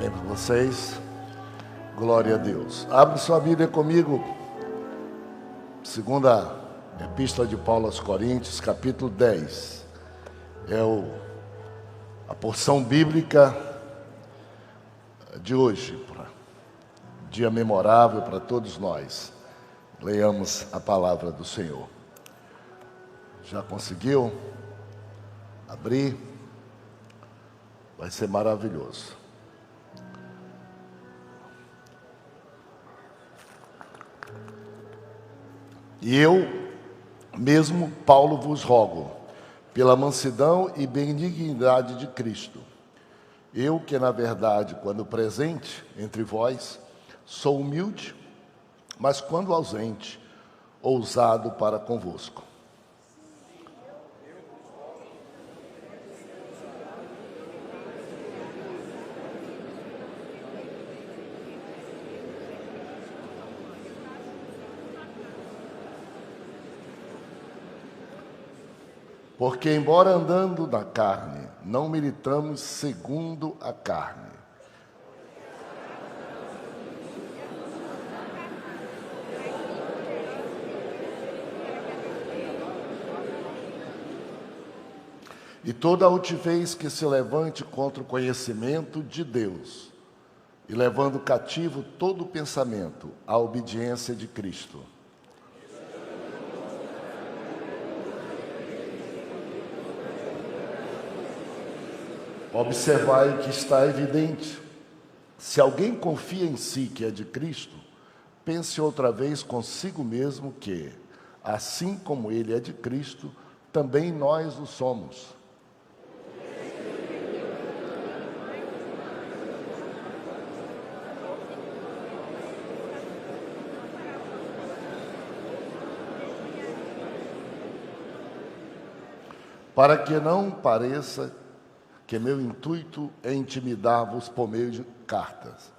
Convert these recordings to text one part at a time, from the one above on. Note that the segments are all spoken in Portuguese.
Bem para vocês, glória a Deus. Abre sua Bíblia comigo, segunda Epístola de Paulo aos Coríntios, capítulo 10. A porção bíblica de hoje, dia memorável para todos nós. Leiamos a palavra do Senhor. Já conseguiu abrir? Vai ser maravilhoso. E eu mesmo, Paulo, vos rogo, pela mansidão e benignidade de Cristo. Eu que, na verdade, quando presente entre vós, sou humilde, mas quando ausente, ousado para convosco. Porque, embora andando na carne, não militamos segundo a carne. E toda altivez que se levante contra o conhecimento de Deus, e levando cativo todo pensamento à obediência de Cristo. Observai que está evidente. Se alguém confia em si que é de Cristo, pense outra vez consigo mesmo que, assim como ele é de Cristo, também nós o somos. Para que não pareça que meu intuito é intimidar-vos por meio de cartas.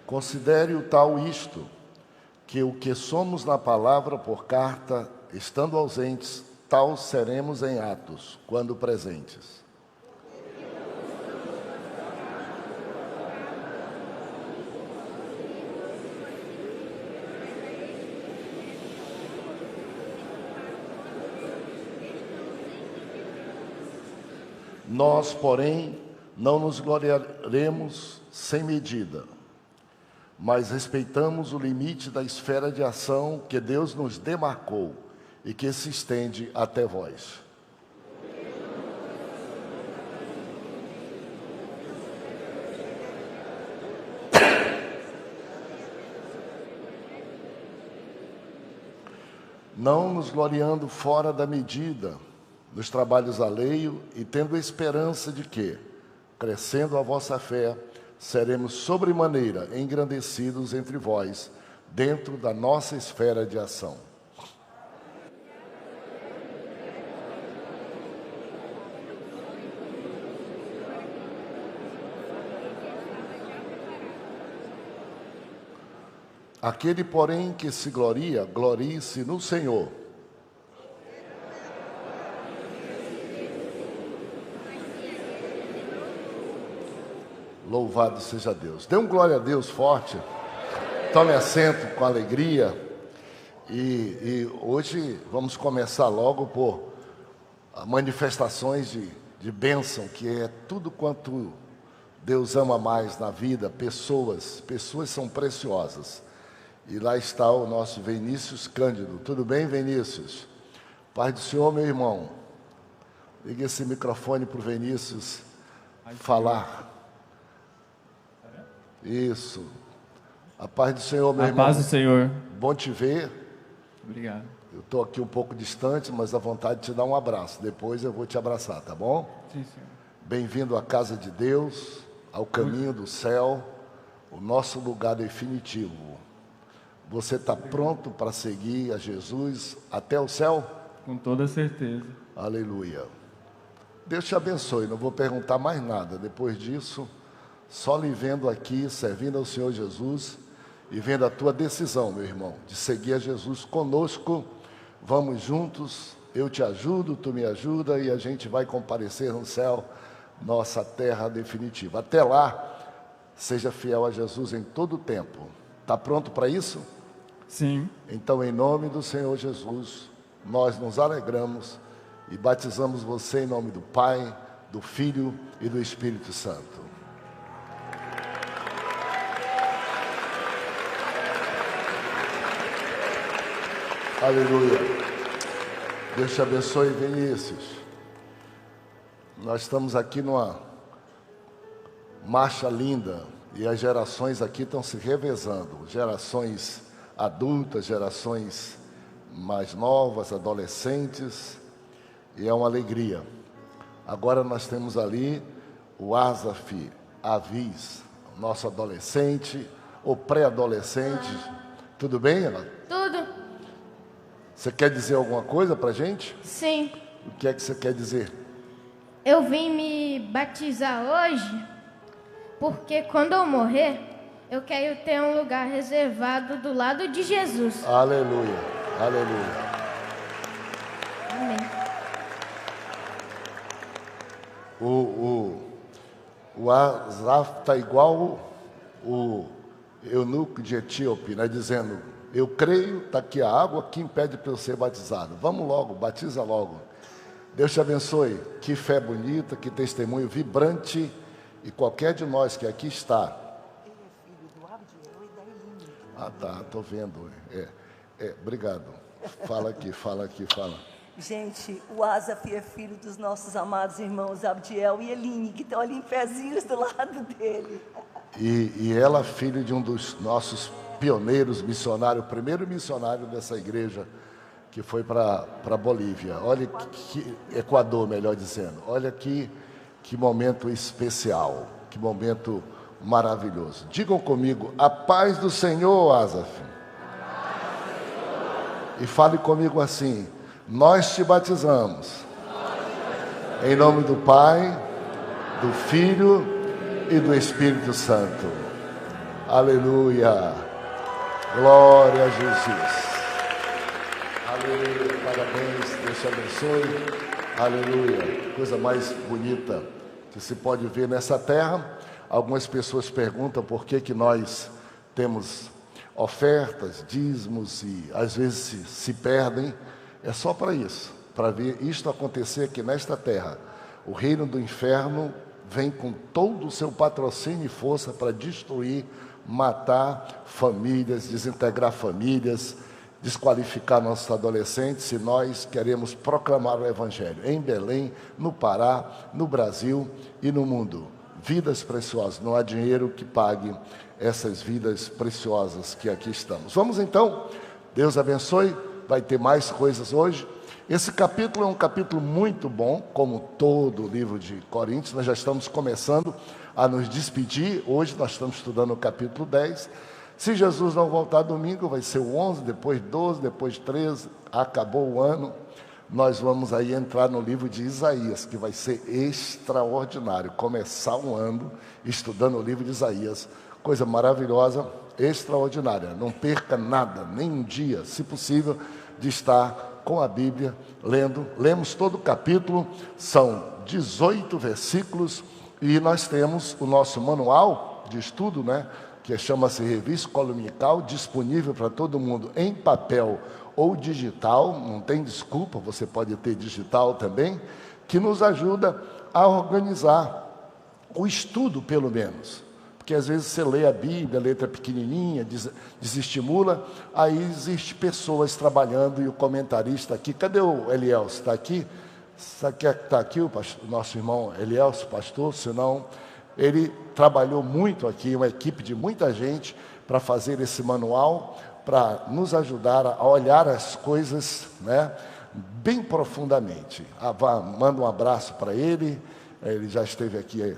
Considere o tal isto, que o que somos na palavra por carta, estando ausentes, tal seremos em atos, quando presentes. Nós, porém, não nos gloriaremos sem medida, mas respeitamos o limite da esfera de ação que Deus nos demarcou e que se estende até vós. Não nos gloriando fora da medida, nos trabalhos alheios e tendo a esperança de que, crescendo a vossa fé, seremos sobremaneira engrandecidos entre vós, dentro da nossa esfera de ação. Aquele, porém, que se gloria, glorie-se no Senhor. Louvado seja Deus. Dê um glória a Deus forte. Tome assento com alegria. E hoje vamos começar logo por manifestações de bênção, que é tudo quanto Deus ama mais na vida. Pessoas são preciosas. E lá está o nosso Vinícius Cândido. Tudo bem, Vinícius? Paz do Senhor, meu irmão. Liga esse microfone para o Vinícius falar. Isso. A paz do Senhor, meu irmão. A paz do Senhor. Bom te ver. Obrigado. Eu estou aqui um pouco distante, mas a vontade de te dar um abraço. Depois eu vou te abraçar, tá bom? Sim, Senhor. Bem-vindo à casa de Deus, ao caminho do céu, o nosso lugar definitivo. Você está pronto para seguir a Jesus até o céu? Com toda certeza. Aleluia. Deus te abençoe. Não vou perguntar mais nada. Depois disso, só lhe vendo aqui, servindo ao Senhor Jesus e vendo a tua decisão, meu irmão, de seguir a Jesus conosco. Vamos juntos, eu te ajudo, tu me ajuda e a gente vai comparecer no céu, nossa terra definitiva. Até lá, seja fiel a Jesus em todo o tempo. Está pronto para isso? Sim. Então, em nome do Senhor Jesus, nós nos alegramos e batizamos você em nome do Pai, do Filho e do Espírito Santo. Aleluia. Deus te abençoe, Vinícius. Nós estamos aqui numa marcha linda e as gerações aqui estão se revezando. Gerações adultas, gerações mais novas, adolescentes, e é uma alegria. Agora nós temos ali o Asaf Avis, nosso adolescente ou pré-adolescente. Tudo bem, Ana? Tudo. Você quer dizer alguma coisa para a gente? Sim. O que é que você quer dizer? Eu vim me batizar hoje porque quando eu morrer, eu quero ter um lugar reservado do lado de Jesus. Aleluia, aleluia. Amém. O Asaf está igual o eunuco de Etíope, né, dizendo: eu creio, está aqui a água, que impede para eu ser batizado. Vamos logo, batiza logo. Deus te abençoe. Que fé bonita, que testemunho vibrante. E qualquer de nós que aqui está. Ele é filho do Abdiel e da Eline. Ah, tá, estou vendo. Obrigado. Fala aqui, fala. Gente, o Asaf é filho dos nossos amados irmãos Abdiel e Eline, que estão ali em pezinhos do lado dele. E ela, filha de um dos nossos pioneiros missionários, o primeiro missionário dessa igreja, que foi para Bolívia. Olha que Equador, melhor dizendo. Olha que momento especial, que momento maravilhoso. Digam comigo: a paz do Senhor, Asaf. E fale comigo assim: nós te batizamos. Em nome do Pai, do Filho e do Espírito Santo. Aleluia. Glória a Jesus. Aleluia, parabéns, Deus te abençoe. Aleluia, coisa mais bonita que se pode ver nessa terra. Algumas pessoas perguntam por que nós temos ofertas, dízimos e às vezes se perdem. É só para isso, para ver isto acontecer aqui nesta terra. O reino do inferno vem com todo o seu patrocínio e força para destruir, matar famílias, desintegrar famílias, desqualificar nossos adolescentes, se nós queremos proclamar o Evangelho em Belém, no Pará, no Brasil e no mundo. Vidas preciosas, não há dinheiro que pague essas vidas preciosas que aqui estamos. Vamos então, Deus abençoe, vai ter mais coisas hoje. Esse capítulo é um capítulo muito bom, como todo o livro de Coríntios. Nós já estamos começando a nos despedir. Hoje nós estamos estudando o capítulo 10. Se Jesus não voltar domingo, vai ser o 11, depois 12, depois 13, acabou o ano. Nós vamos aí entrar no livro de Isaías, que vai ser extraordinário. Começar um ano estudando o livro de Isaías, coisa maravilhosa, extraordinária. Não perca nada, nem um dia, se possível, de estar com a Bíblia, lendo. Lemos todo o capítulo, são 18 versículos, e nós temos o nosso manual de estudo, né? Que chama-se Revista Columnical, disponível para todo mundo em papel ou digital, não tem desculpa, você pode ter digital também, que nos ajuda a organizar o estudo, pelo menos. Porque às vezes você lê a Bíblia, a letra pequenininha, desestimula, aí existe pessoas trabalhando e o comentarista aqui, cadê o Elielso? Está aqui? Está aqui o nosso irmão Elielso, pastor, senão... Ele trabalhou muito aqui, uma equipe de muita gente, para fazer esse manual, para nos ajudar a olhar as coisas, né, bem profundamente. Manda um abraço para ele, ele já esteve aqui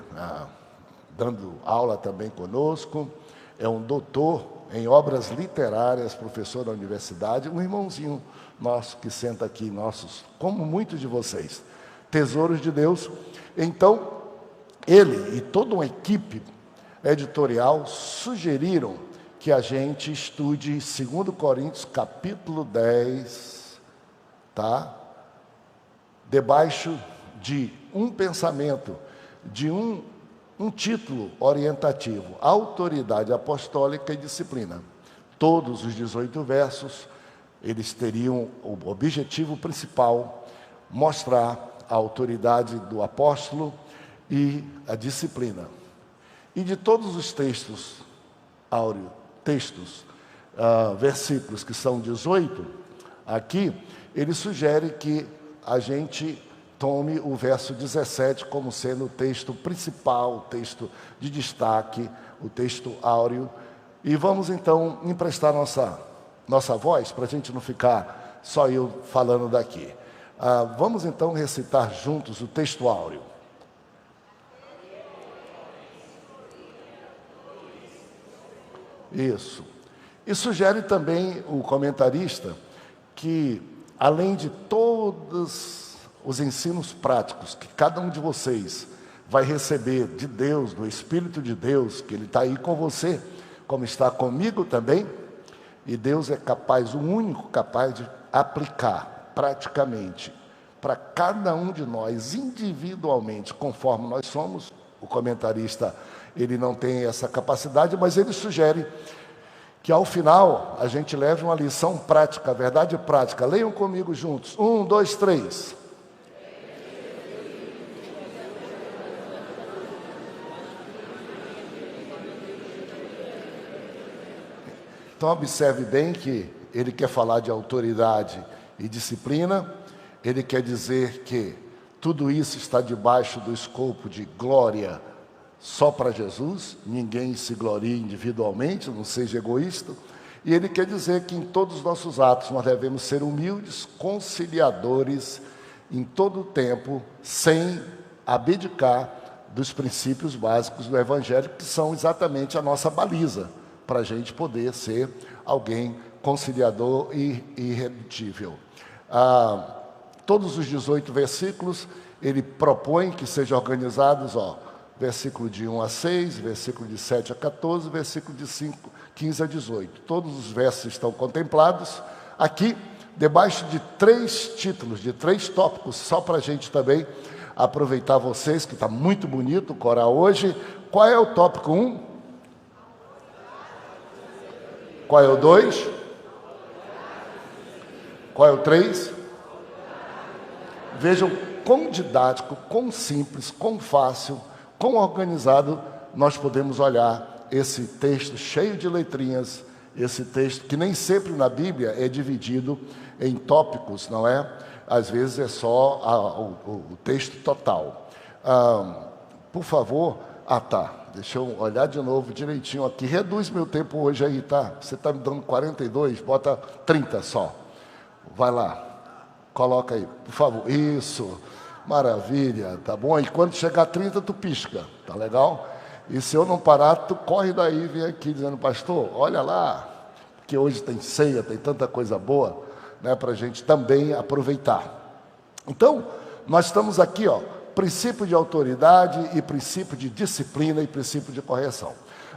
dando aula também conosco, é um doutor em obras literárias, professor da universidade, um irmãozinho nosso que senta aqui, nossos, como muitos de vocês, tesouros de Deus. Então, ele e toda uma equipe editorial sugeriram que a gente estude 2 Coríntios capítulo 10, tá? Debaixo de um pensamento, de um título orientativo: autoridade apostólica e disciplina. Todos os 18 versos, eles teriam o objetivo principal: mostrar a autoridade do apóstolo e a disciplina. E de todos os textos, Áureo, versículos que são 18, aqui, ele sugere que a gente tome o verso 17 como sendo o texto principal, o texto de destaque, o texto áureo. E vamos então emprestar nossa voz, para a gente não ficar só eu falando daqui. Vamos então recitar juntos o texto áureo. Isso. E sugere também o comentarista que, além de todos os ensinos práticos que cada um de vocês vai receber de Deus, do Espírito de Deus, que Ele está aí com você, como está comigo também, e Deus é capaz, o único capaz de aplicar praticamente para cada um de nós, individualmente, conforme nós somos. O comentarista, ele não tem essa capacidade, mas ele sugere que ao final a gente leve uma lição prática, verdade prática. Leiam comigo juntos. 1, 2, 3. Então observe bem que ele quer falar de autoridade e disciplina. Ele quer dizer que tudo isso está debaixo do escopo de glória só para Jesus. Ninguém se glorie individualmente, não seja egoísta. E ele quer dizer que em todos os nossos atos nós devemos ser humildes, conciliadores em todo o tempo, sem abdicar dos princípios básicos do Evangelho, que são exatamente a nossa baliza para a gente poder ser alguém conciliador e irredutível. Todos os 18 versículos, ele propõe que sejam organizados, versículo de 1 a 6, versículo de 7 a 14, versículo de 15 a 18. Todos os versos estão contemplados aqui, debaixo de 3 títulos, de 3 tópicos, só para a gente também aproveitar vocês, que está muito bonito o coral hoje. Qual é o tópico 1? Qual é o 2? Qual é o 3? Vejam quão didático, quão simples, quão fácil, quão organizado nós podemos olhar esse texto cheio de letrinhas, esse texto que nem sempre na Bíblia é dividido em tópicos, não é? Às vezes é só o texto total. Por favor, deixa eu olhar de novo direitinho aqui. Reduz meu tempo hoje aí, tá? Você está me dando 42, bota 30 só. Vai lá. Coloca aí, por favor. Isso, maravilha, tá bom? E quando chegar a 30, tu pisca, tá legal? E se eu não parar, tu corre daí e vem aqui dizendo: pastor, olha lá, que hoje tem ceia, tem tanta coisa boa, né, para a gente também aproveitar. Então, nós estamos aqui, princípio de autoridade e princípio de disciplina e princípio de correção.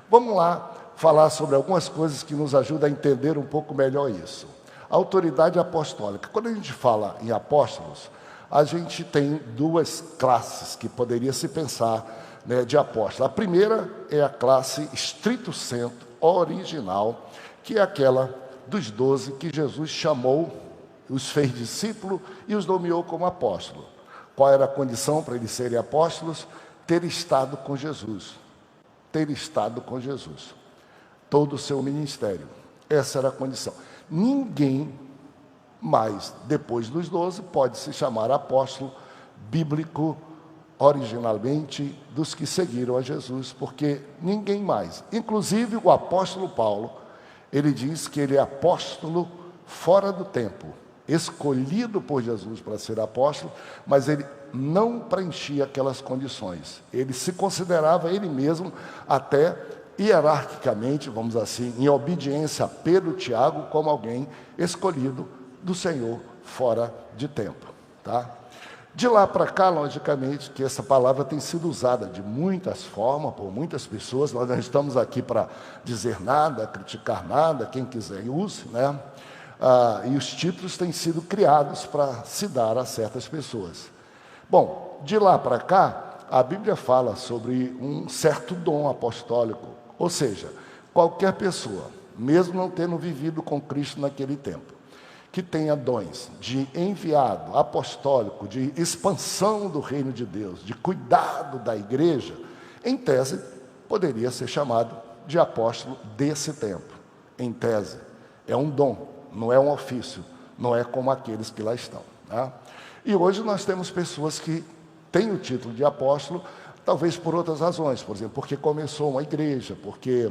Vamos lá falar sobre algumas coisas que nos ajudam a entender um pouco melhor isso. Autoridade apostólica. Quando a gente fala em apóstolos, a gente tem 2 classes que poderia se pensar, né, de apóstolo. A primeira é a classe estrito sensu, original, que é aquela dos 12 que Jesus chamou, os fez discípulo e os nomeou como apóstolo. Qual era a condição para eles serem apóstolos? Ter estado com Jesus. Ter estado com Jesus. Todo o seu ministério. Essa era a condição. Ninguém mais, depois dos 12, pode se chamar apóstolo bíblico, originalmente, dos que seguiram a Jesus, porque ninguém mais. Inclusive o apóstolo Paulo, ele diz que ele é apóstolo fora do tempo, escolhido por Jesus para ser apóstolo, mas ele não preenchia aquelas condições. Ele se considerava ele mesmo até hierarquicamente, vamos assim, em obediência a Pedro, Tiago, como alguém escolhido do Senhor fora de tempo, tá? De lá para cá, logicamente, que essa palavra tem sido usada de muitas formas, por muitas pessoas. Nós não estamos aqui para dizer nada, criticar nada, quem quiser use, né? E os títulos têm sido criados para se dar a certas pessoas. Bom, de lá para cá, a Bíblia fala sobre um certo dom apostólico, ou seja, qualquer pessoa, mesmo não tendo vivido com Cristo naquele tempo, que tenha dons de enviado, apostólico, de expansão do reino de Deus, de cuidado da igreja, em tese, poderia ser chamado de apóstolo desse tempo. Em tese, é um dom, não é um ofício, não é como aqueles que lá estão, né? E hoje nós temos pessoas que têm o título de apóstolo, talvez por outras razões, por exemplo, porque começou uma igreja, porque,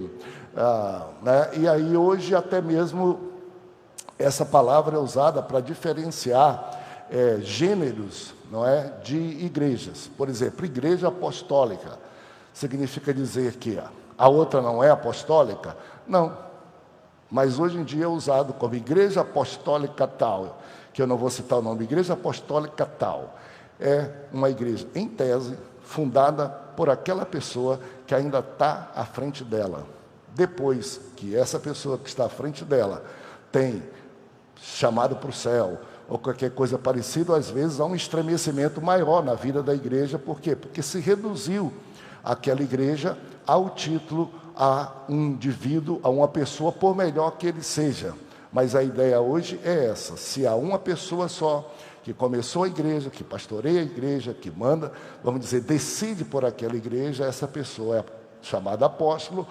né? E aí hoje até mesmo essa palavra é usada para diferenciar gêneros, não é, de igrejas. Por exemplo, igreja apostólica significa dizer que a outra não é apostólica? Não. Mas hoje em dia é usado como igreja apostólica tal, que eu não vou citar o nome, igreja apostólica tal. É uma igreja, em tese, fundada por aquela pessoa que ainda está à frente dela. Depois que essa pessoa que está à frente dela tem chamado para o céu, ou qualquer coisa parecida, às vezes há um estremecimento maior na vida da igreja. Por quê? Porque se reduziu aquela igreja ao título, a um indivíduo, a uma pessoa, por melhor que ele seja. Mas a ideia hoje é essa: se há uma pessoa só que começou a igreja, que pastoreia a igreja, que manda, vamos dizer, decide por aquela igreja, essa pessoa é chamada apóstolo,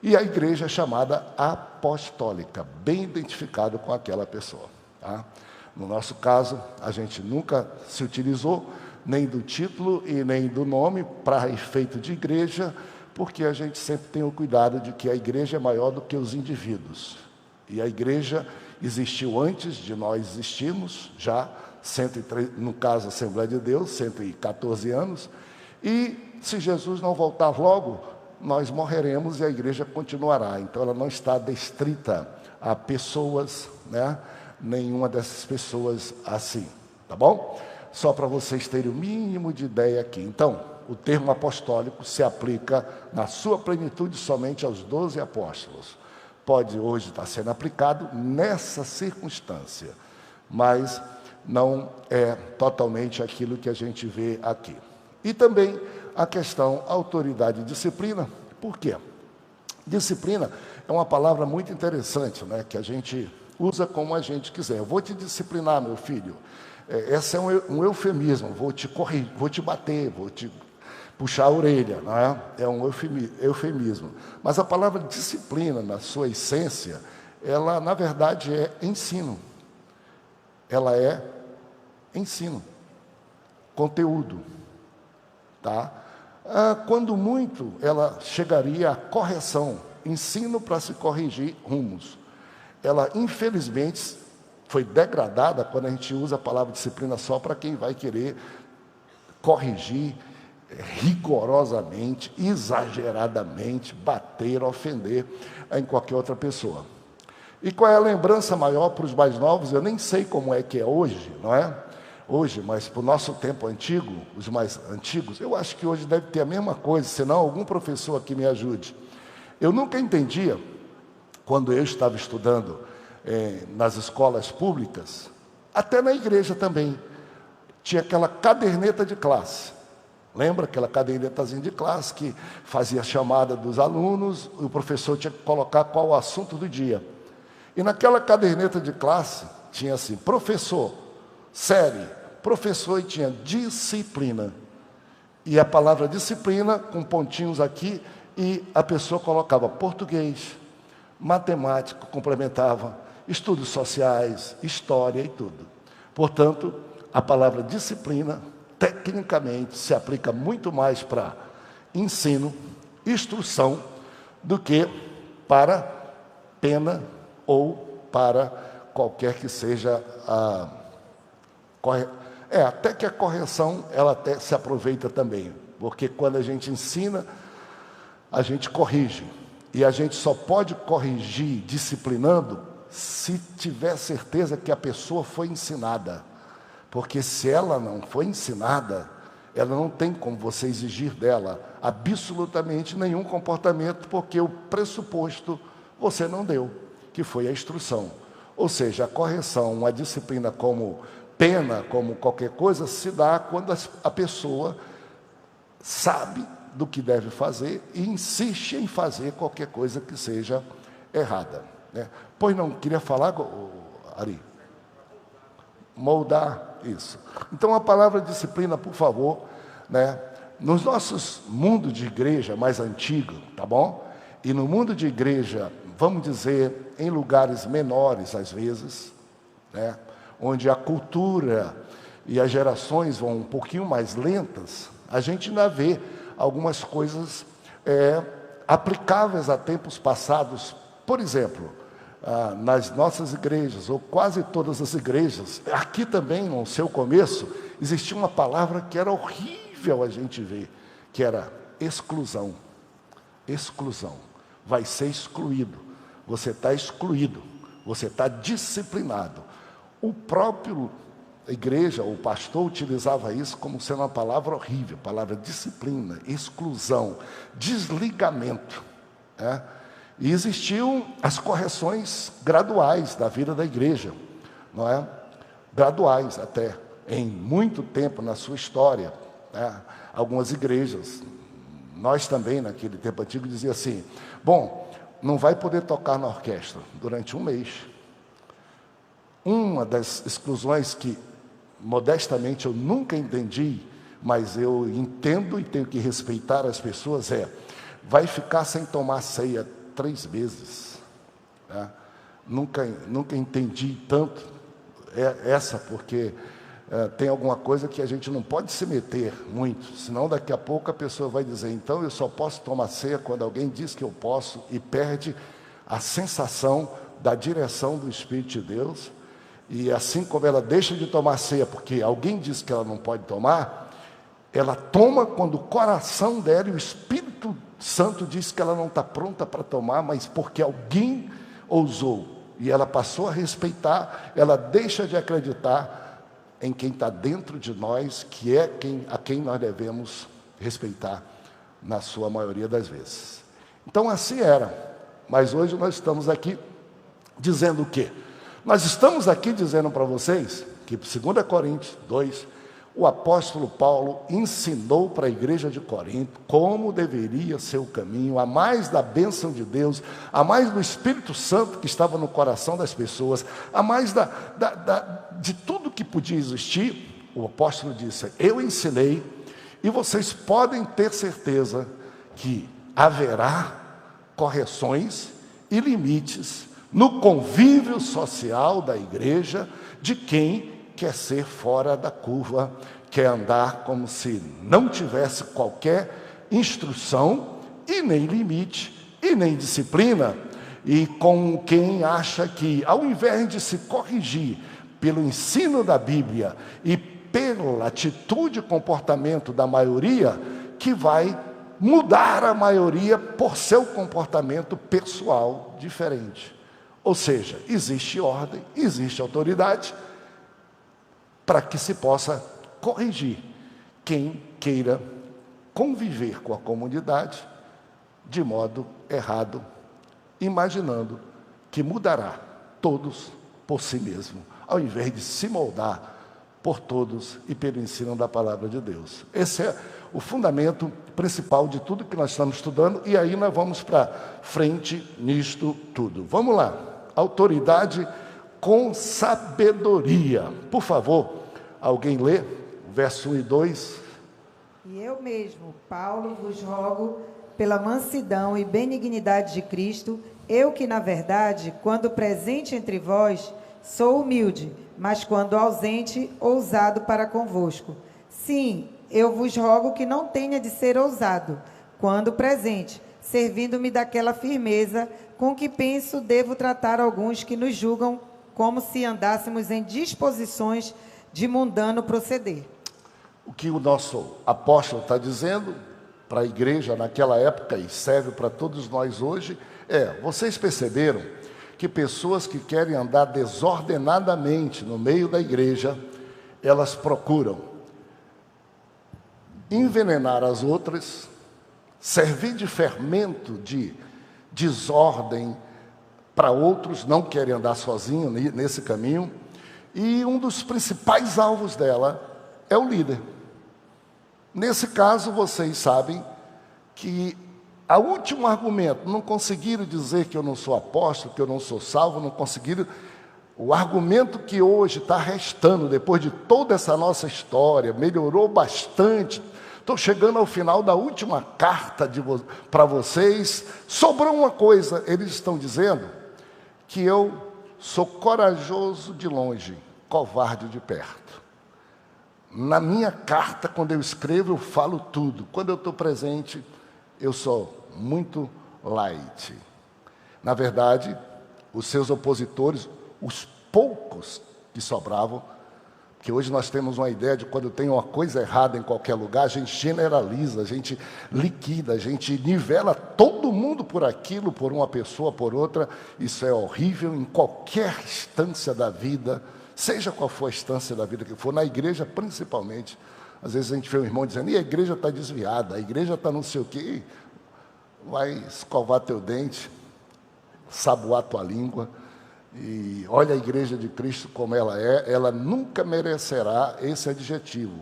e a igreja é chamada apostólica, bem identificado com aquela pessoa, tá? No nosso caso, a gente nunca se utilizou nem do título e nem do nome para efeito de igreja, porque a gente sempre tem o cuidado de que a igreja é maior do que os indivíduos. E a igreja existiu antes de nós existirmos, já 103, no caso a Assembleia de Deus, 114 anos, e se Jesus não voltar logo, nós morreremos e a igreja continuará. Então ela não está destrita a pessoas, né? Nenhuma dessas pessoas assim, tá bom? Só para vocês terem o mínimo de ideia aqui. Então, o termo apostólico se aplica na sua plenitude somente aos 12 apóstolos. Pode hoje estar sendo aplicado nessa circunstância, mas não é totalmente aquilo que a gente vê aqui. E também a questão autoridade e disciplina. Por quê? Disciplina é uma palavra muito interessante, né, que a gente usa como a gente quiser. Eu vou te disciplinar, meu filho. Esse é um eufemismo. Vou te corrigir, vou te bater, vou te puxar a orelha, não é? É um eufemismo. Mas a palavra disciplina, na sua essência, ela, na verdade, é ensino. Ela é ensino, conteúdo, tá? Quando muito, ela chegaria à correção, ensino para se corrigir rumos. Ela, infelizmente, foi degradada quando a gente usa a palavra disciplina só para quem vai querer corrigir rigorosamente, exageradamente, bater, ofender em qualquer outra pessoa. E qual é a lembrança maior para os mais novos? Eu nem sei como é que é hoje, não é? Hoje, mas para o nosso tempo antigo, os mais antigos, eu acho que hoje deve ter a mesma coisa, senão algum professor aqui me ajude. Eu nunca entendia, quando eu estava estudando nas escolas públicas, até na igreja também, tinha aquela caderneta de classe. Lembra aquela cadernetazinha de classe que fazia a chamada dos alunos, e o professor tinha que colocar qual o assunto do dia. E naquela caderneta de classe tinha assim, professor, série, professor, e tinha disciplina. E a palavra disciplina, com pontinhos aqui, e a pessoa colocava português, matemática, complementava, estudos sociais, história e tudo. Portanto, a palavra disciplina, tecnicamente, se aplica muito mais para ensino, instrução, do que para pena ou para qualquer que seja a até que a correção, ela até se aproveita também, porque quando a gente ensina, a gente corrige, e a gente só pode corrigir disciplinando se tiver certeza que a pessoa foi ensinada, Porque se ela não foi ensinada, ela não tem como você exigir dela absolutamente nenhum comportamento, porque o pressuposto você não deu, que foi a instrução. Ou seja, a correção, a disciplina como pena, como qualquer coisa, se dá quando a pessoa sabe do que deve fazer e insiste em fazer qualquer coisa que seja errada, né? Pois não, queria falar, Ari? Moldar isso. Então, a palavra disciplina, por favor, né? Nos nossos mundos de igreja mais antigos, tá bom? E no mundo de igreja, vamos dizer, em lugares menores, às vezes, né? Onde a cultura e as gerações vão um pouquinho mais lentas, a gente ainda vê algumas coisas aplicáveis a tempos passados. Por exemplo, nas nossas igrejas, ou quase todas as igrejas, aqui também, no seu começo, existia uma palavra que era horrível a gente ver, que era exclusão. Exclusão. Vai ser excluído. Você está excluído. Você está disciplinado. O próprio igreja, o pastor utilizava isso como sendo uma palavra horrível, palavra disciplina, exclusão, desligamento, né? E existiam as correções graduais da vida da igreja, não é? Graduais até, em muito tempo na sua história, né? Algumas igrejas, nós também naquele tempo antigo dizia assim, bom, não vai poder tocar na orquestra durante um mês. Uma das exclusões que modestamente eu nunca entendi, mas eu entendo e tenho que respeitar as pessoas, vai ficar sem tomar ceia 3 vezes, né? Nunca entendi tanto essa, porque tem alguma coisa que a gente não pode se meter muito, senão daqui a pouco a pessoa vai dizer, então eu só posso tomar ceia quando alguém diz que eu posso, e perde a sensação da direção do Espírito de Deus. E assim como ela deixa de tomar ceia porque alguém diz que ela não pode tomar, ela toma quando o coração dela e o Espírito Santo diz que ela não está pronta para tomar, mas porque alguém ousou e ela passou a respeitar, ela deixa de acreditar em quem está dentro de nós, que é a quem nós devemos respeitar na sua maioria das vezes. Então assim era, mas hoje nós estamos aqui dizendo o quê? Nós estamos aqui dizendo para vocês que 2 Coríntios 2, o apóstolo Paulo ensinou para a igreja de Corinto como deveria ser o caminho, a mais da bênção de Deus, a mais do Espírito Santo que estava no coração das pessoas, a mais de tudo que podia existir. O apóstolo disse, eu ensinei e vocês podem ter certeza que haverá correções e limites no convívio social da igreja de quem quer ser fora da curva, quer andar como se não tivesse qualquer instrução e nem limite e nem disciplina, e com quem acha que ao invés de se corrigir pelo ensino da Bíblia e pela atitude e comportamento da maioria, que vai mudar a maioria por seu comportamento pessoal diferente. Ou seja, existe ordem, existe autoridade para que se possa corrigir quem queira conviver com a comunidade de modo errado, imaginando que mudará todos por si mesmo, ao invés de se moldar por todos e pelo ensino da palavra de Deus. Esse é o fundamento principal de tudo que nós estamos estudando, e aí nós vamos para frente nisto tudo. Vamos lá. Autoridade com sabedoria. Por favor, alguém lê o verso 1 e 2. E eu mesmo, Paulo, vos rogo pela mansidão e benignidade de Cristo, eu que, na verdade, quando presente entre vós, sou humilde, mas quando ausente, ousado para convosco. Sim, eu vos rogo que não tenha de ser ousado, quando presente, servindo-me daquela firmeza com que penso devo tratar alguns que nos julgam como se andássemos em disposições de mundano proceder. O que o nosso apóstolo está dizendo para a igreja naquela época e serve para todos nós hoje vocês perceberam que pessoas que querem andar desordenadamente no meio da igreja, elas procuram envenenar as outras, servir de fermento de desordem para outros, não querem andar sozinhos nesse caminho, e um dos principais alvos dela é o líder. Nesse caso, vocês sabem que o último argumento, não conseguiram dizer que eu não sou apóstolo, que eu não sou salvo, não conseguiram. O argumento que hoje está restando, depois de toda essa nossa história, melhorou bastante. Estou chegando ao final da última carta para vocês. Sobrou uma coisa, eles estão dizendo que eu sou corajoso de longe, covarde de perto. Na minha carta, quando eu escrevo, eu falo tudo. Quando eu estou presente, eu sou muito light. Na verdade, os seus opositores, os poucos que sobravam, que hoje nós temos uma ideia de quando tem uma coisa errada em qualquer lugar, a gente generaliza, a gente liquida, a gente nivela todo mundo por aquilo, por uma pessoa, por outra. Isso é horrível em qualquer instância da vida, seja qual for a instância da vida que for, na igreja principalmente. Às vezes a gente vê um irmão dizendo, e a igreja está desviada, a igreja está não sei o quê. Vai escovar teu dente, saboar tua língua, e olha a igreja de Cristo como ela é, ela nunca merecerá esse adjetivo.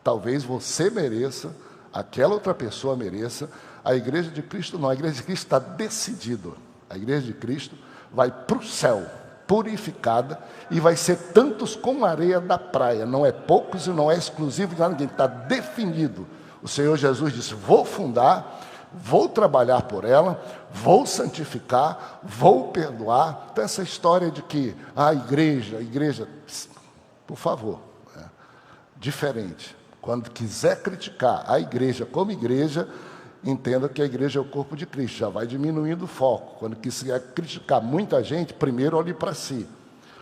Talvez você mereça, aquela outra pessoa mereça, a igreja de Cristo não, a igreja de Cristo está decidida. A igreja de Cristo vai para o céu, purificada, e vai ser tantos como a areia da praia, não é poucos e não é exclusivo de ninguém, está definido. O Senhor Jesus disse, vou fundar, vou trabalhar por ela, vou santificar, vou perdoar. Então essa história de que a igreja, por favor, diferente. Quando quiser criticar a igreja como igreja, entenda que a igreja é o corpo de Cristo, já vai diminuindo o foco. Quando quiser criticar muita gente, primeiro olhe para si.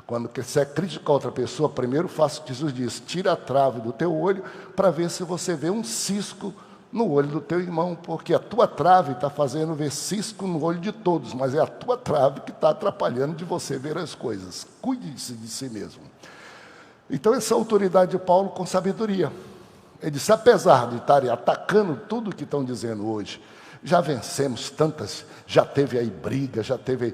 Quando quiser criticar outra pessoa, primeiro faça o que Jesus disse, tira a trave do teu olho para ver se você vê um cisco no olho do teu irmão, porque a tua trave está fazendo ver cisco no olho de todos, mas é a tua trave que está atrapalhando de você ver as coisas. Cuide-se de si mesmo. Então essa autoridade de Paulo com sabedoria. Ele disse, apesar de estarem atacando tudo o que estão dizendo hoje, já vencemos tantas, já teve aí briga, já teve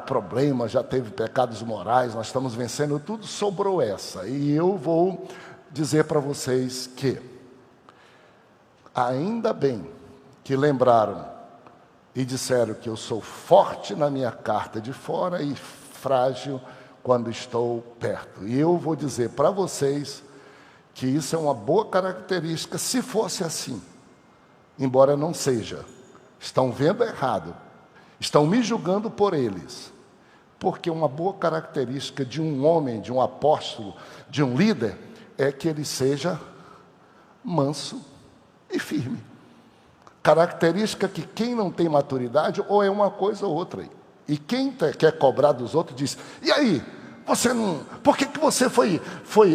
problemas, já teve pecados morais, nós estamos vencendo tudo, sobrou essa. E eu vou dizer para vocês que ainda bem que lembraram e disseram que eu sou forte na minha carta de fora e frágil quando estou perto. E eu vou dizer para vocês que isso é uma boa característica, se fosse assim, embora não seja. Estão vendo errado, estão me julgando por eles, porque uma boa característica de um homem, de um apóstolo, de um líder, é que ele seja manso e firme. Característica que quem não tem maturidade, ou é uma coisa ou outra. E quem quer cobrar dos outros diz, e aí, você não, por que você foi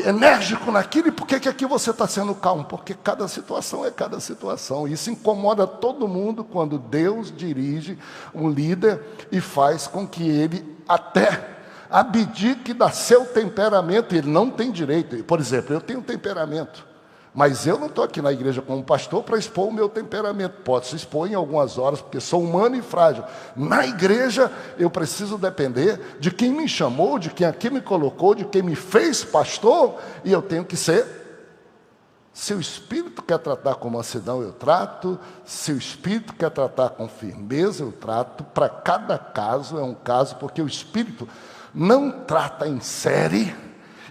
enérgico naquilo e por que aqui você está sendo calmo? Porque cada situação é cada situação. Isso incomoda todo mundo quando Deus dirige um líder e faz com que ele até abdique do seu temperamento. Ele não tem direito. Por exemplo, eu tenho temperamento. Mas eu não estou aqui na igreja como pastor para expor o meu temperamento. Posso expor em algumas horas, porque sou humano e frágil. Na igreja, eu preciso depender de quem me chamou, de quem aqui me colocou, de quem me fez pastor, e eu tenho que ser. Se o Espírito quer tratar com mansidão, eu trato. Se o Espírito quer tratar com firmeza, eu trato. Para cada caso é um caso, porque o Espírito não trata em série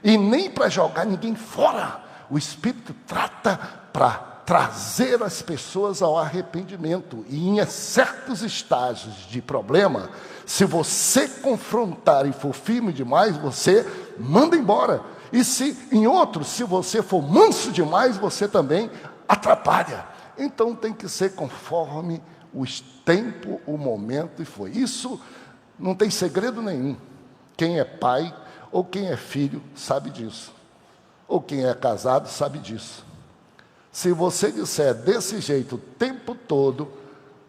e nem para jogar ninguém fora. O Espírito trata para trazer as pessoas ao arrependimento. E em certos estágios de problema, se você confrontar e for firme demais, você manda embora. E se em outros, se você for manso demais, você também atrapalha. Então tem que ser conforme o tempo, o momento e foi. Isso não tem segredo nenhum. Quem é pai ou quem é filho sabe disso. Ou quem é casado sabe disso. Se você disser desse jeito o tempo todo,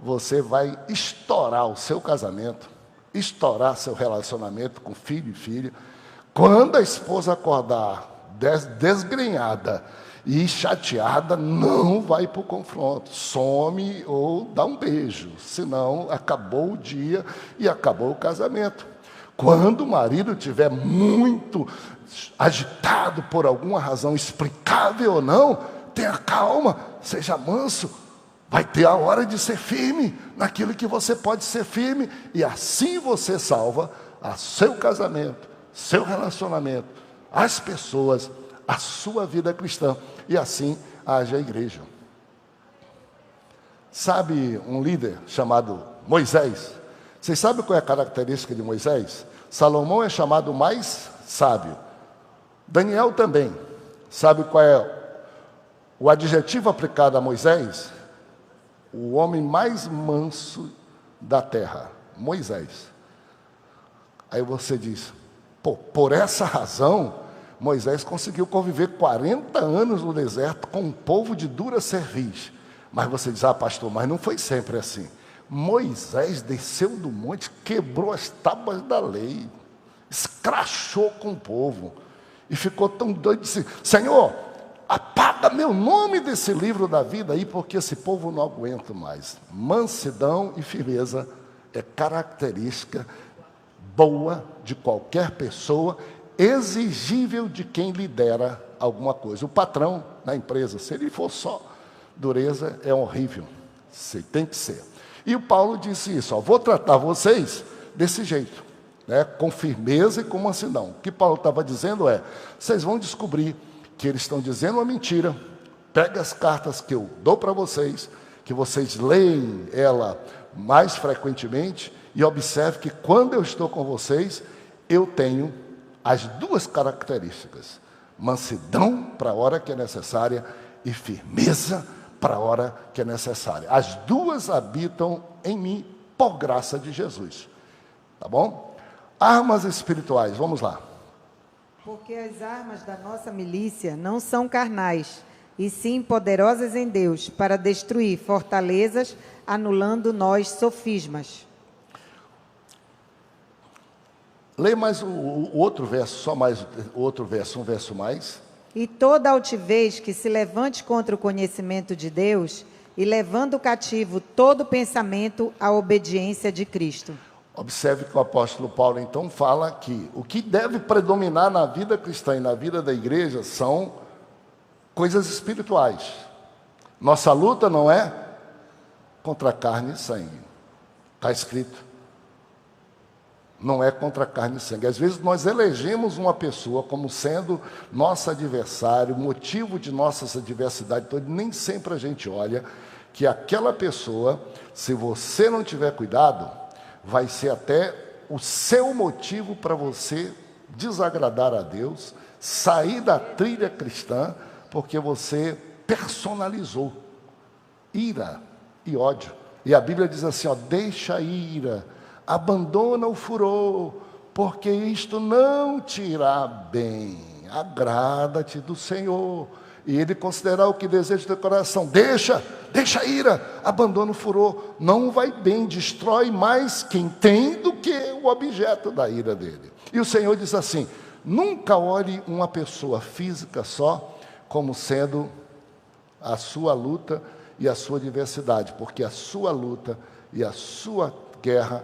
você vai estourar o seu casamento, estourar seu relacionamento com filho e filha. Quando a esposa acordar desgrenhada e chateada, não vai para o confronto. Some ou dá um beijo, senão acabou o dia e acabou o casamento. Quando o marido estiver muito agitado por alguma razão explicável ou não, tenha calma, seja manso. Vai ter a hora de ser firme naquilo que você pode ser firme, e assim você salva a seu casamento, seu relacionamento, as pessoas, a sua vida cristã, e assim age a igreja. Sabe um líder chamado Moisés? Vocês sabem qual é a característica de Moisés? Salomão é chamado mais sábio. Daniel também. Sabe qual é o adjetivo aplicado a Moisés? O homem mais manso da terra. Moisés. Aí você diz, por essa razão, Moisés conseguiu conviver 40 anos no deserto com um povo de dura cerviz. Mas você diz, pastor, mas não foi sempre assim. Moisés desceu do monte, quebrou as tábuas da lei, escrachou com o povo, e ficou tão doido, disse, Senhor, apaga meu nome desse livro da vida aí, porque esse povo não aguento mais. Mansidão e firmeza é característica boa de qualquer pessoa, exigível de quem lidera alguma coisa. O patrão na empresa, se ele for só dureza, é horrível. Você tem que ser. E o Paulo disse isso, vou tratar vocês desse jeito, né, com firmeza e com mansidão. O que Paulo estava dizendo vocês vão descobrir que eles estão dizendo uma mentira. Pega as cartas que eu dou para vocês, que vocês leem ela mais frequentemente, e observe que quando eu estou com vocês, eu tenho as duas características: mansidão para a hora que é necessária e firmeza para a hora que é necessária. As duas habitam em mim por graça de Jesus. Tá bom? Armas espirituais, vamos lá. Porque as armas da nossa milícia não são carnais, e sim poderosas em Deus, para destruir fortalezas, anulando nós sofismas. Lê mais o outro verso, só mais o outro verso, um verso mais. E toda altivez que se levante contra o conhecimento de Deus, e levando cativo todo pensamento à obediência de Cristo. Observe que o apóstolo Paulo então fala que o que deve predominar na vida cristã e na vida da igreja são coisas espirituais. Nossa luta não é contra carne e sangue. Está escrito. Não é contra carne e sangue. Às vezes nós elegemos uma pessoa como sendo nosso adversário, motivo de nossa adversidade toda. Nem sempre a gente olha que aquela pessoa, se você não tiver cuidado, vai ser até o seu motivo para você desagradar a Deus, sair da trilha cristã, porque você personalizou ira e ódio. E a Bíblia diz assim, deixa a ira, abandona o furor, porque isto não te irá bem. Agrada-te do Senhor, e Ele considerará o que deseja do teu coração. Deixa a ira, abandona o furor. Não vai bem, destrói mais quem tem do que o objeto da ira dele. E o Senhor diz assim, nunca olhe uma pessoa física só como sendo a sua luta e a sua adversidade, porque a sua luta e a sua guerra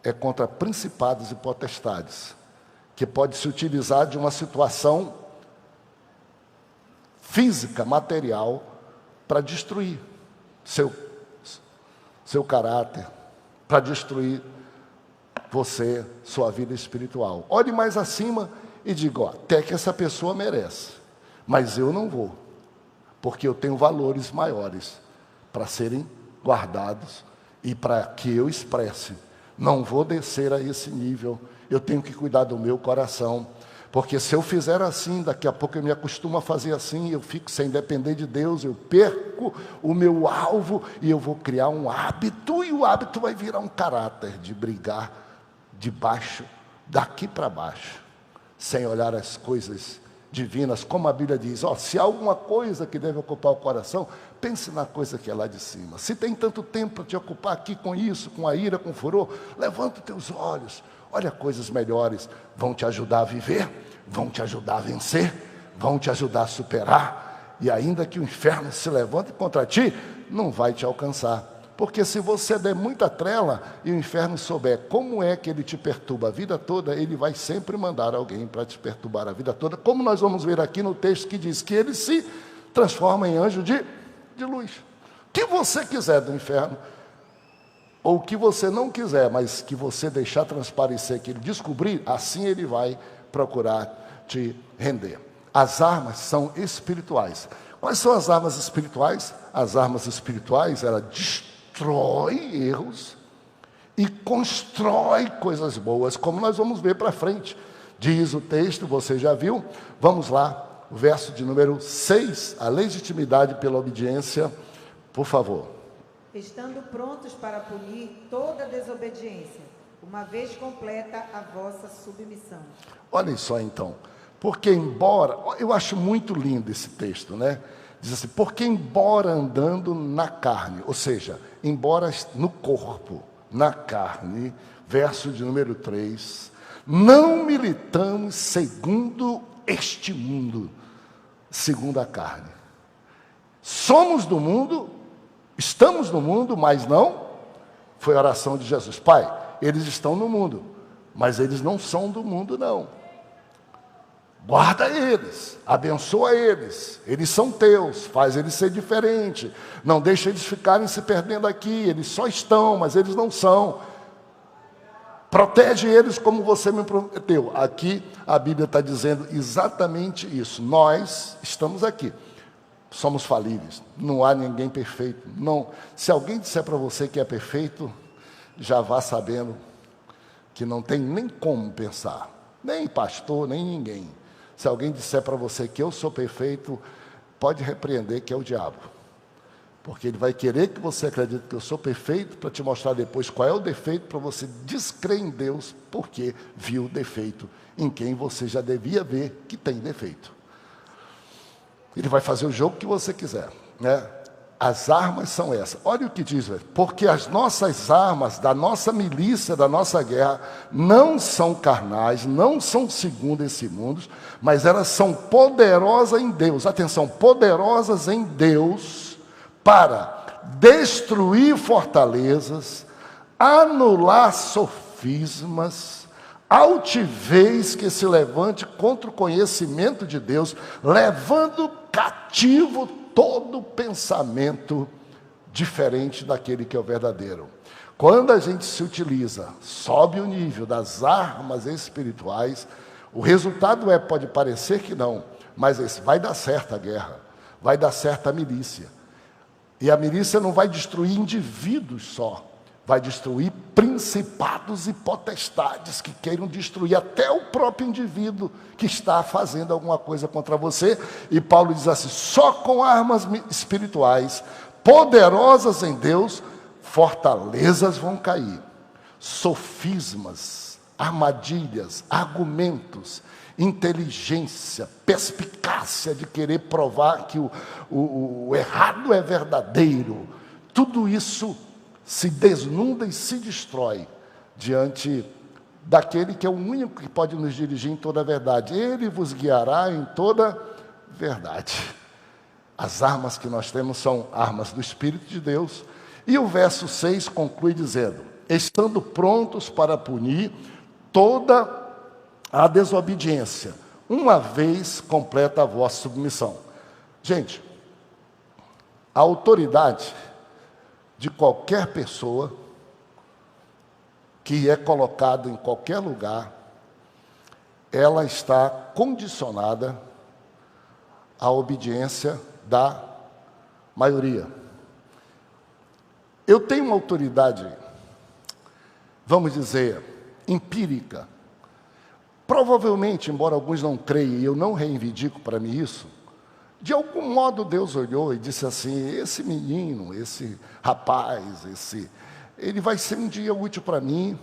é contra principados e potestades, que pode se utilizar de uma situação física, material, para destruir seu caráter, para destruir você, sua vida espiritual. Olhe mais acima e diga, até que essa pessoa merece, mas eu não vou, porque eu tenho valores maiores para serem guardados e para que eu expresse. Não vou descer a esse nível, eu tenho que cuidar do meu coração, porque se eu fizer assim, daqui a pouco eu me acostumo a fazer assim, eu fico sem depender de Deus, eu perco o meu alvo e eu vou criar um hábito, e o hábito vai virar um caráter de brigar de baixo, daqui para baixo, sem olhar as coisas divinas, como a Bíblia diz, se há alguma coisa que deve ocupar o coração, pense na coisa que é lá de cima. Se tem tanto tempo para te ocupar aqui com isso, com a ira, com o furor, levanta os teus olhos, olha, coisas melhores vão te ajudar a viver vão te ajudar a vencer, vão te ajudar a superar, e ainda que o inferno se levante contra ti, não vai te alcançar. Porque se você der muita trela e o inferno souber como é que ele te perturba a vida toda, ele vai sempre mandar alguém para te perturbar a vida toda, como nós vamos ver aqui no texto que diz que ele se transforma em anjo de luz. O que você quiser do inferno, ou o que você não quiser, mas que você deixar transparecer, que ele descobrir, assim ele vai procurar te render. As armas são espirituais. Quais são as armas espirituais? As armas espirituais, ela destrói erros e constrói coisas boas, como nós vamos ver para frente. Diz o texto, você já viu? Vamos lá, o verso de número 6, a legitimidade pela obediência, por favor. Estando prontos para punir toda desobediência, uma vez completa a vossa submissão. Olhem só então, porque embora, eu acho muito lindo esse texto, né? Diz assim, porque embora andando na carne, ou seja, embora no corpo, na carne, verso de número 3, não militamos segundo este mundo, segundo a carne. Somos do mundo, estamos no mundo, mas não, foi a oração de Jesus. Pai, eles estão no mundo, mas eles não são do mundo não. Guarda eles, abençoa eles, eles são teus, faz eles ser diferente, não deixa eles ficarem se perdendo aqui, eles só estão, mas eles não são. Protege eles como você me prometeu. Aqui a Bíblia está dizendo exatamente isso. Nós estamos aqui, somos falíveis, não há ninguém perfeito. Não. Se alguém disser para você que é perfeito, já vá sabendo que não tem nem como pensar, nem pastor, nem ninguém. Se alguém disser para você que eu sou perfeito, pode repreender que é o diabo. Porque ele vai querer que você acredite que eu sou perfeito para te mostrar depois qual é o defeito, para você descrer em Deus, porque viu o defeito em quem você já devia ver que tem defeito. Ele vai fazer o jogo que você quiser, né? As armas são essas. Olha o que diz, velho. Porque as nossas armas, da nossa milícia, da nossa guerra, não são carnais, não são segundo esse mundo, mas elas são poderosas em Deus. Atenção, poderosas em Deus para destruir fortalezas, anular sofismas, altivez que se levante contra o conhecimento de Deus, levando cativo todo pensamento diferente daquele que é o verdadeiro. Quando a gente se utiliza, sobe o nível das armas espirituais, o resultado pode parecer que não, mas vai dar certo a guerra, vai dar certo a milícia. E a milícia não vai destruir indivíduos só, vai destruir principados e potestades que queiram destruir até o próprio indivíduo que está fazendo alguma coisa contra você. E Paulo diz assim, só com armas espirituais, poderosas em Deus, fortalezas vão cair. Sofismas, armadilhas, argumentos, inteligência, perspicácia de querer provar que o errado é verdadeiro, tudo isso se desnuda e se destrói diante daquele que é o único que pode nos dirigir em toda a verdade. Ele vos guiará em toda verdade. As armas que nós temos são armas do Espírito de Deus. E o verso 6 conclui dizendo, estando prontos para punir toda a desobediência, uma vez completa a vossa submissão. Gente, a autoridade de qualquer pessoa que é colocada em qualquer lugar, ela está condicionada à obediência da maioria. Eu tenho uma autoridade, vamos dizer, empírica. Provavelmente, embora alguns não creiam, e eu não reivindico para mim isso, de algum modo Deus olhou e disse assim, esse menino, esse rapaz, ele vai ser um dia útil para mim,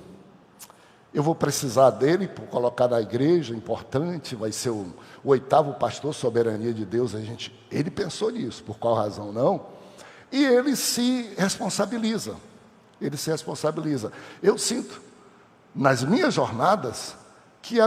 eu vou precisar dele por colocar na igreja, importante, vai ser o 8º pastor, soberania de Deus. Ele pensou nisso, por qual razão não? E ele se responsabiliza, Eu sinto, nas minhas jornadas, que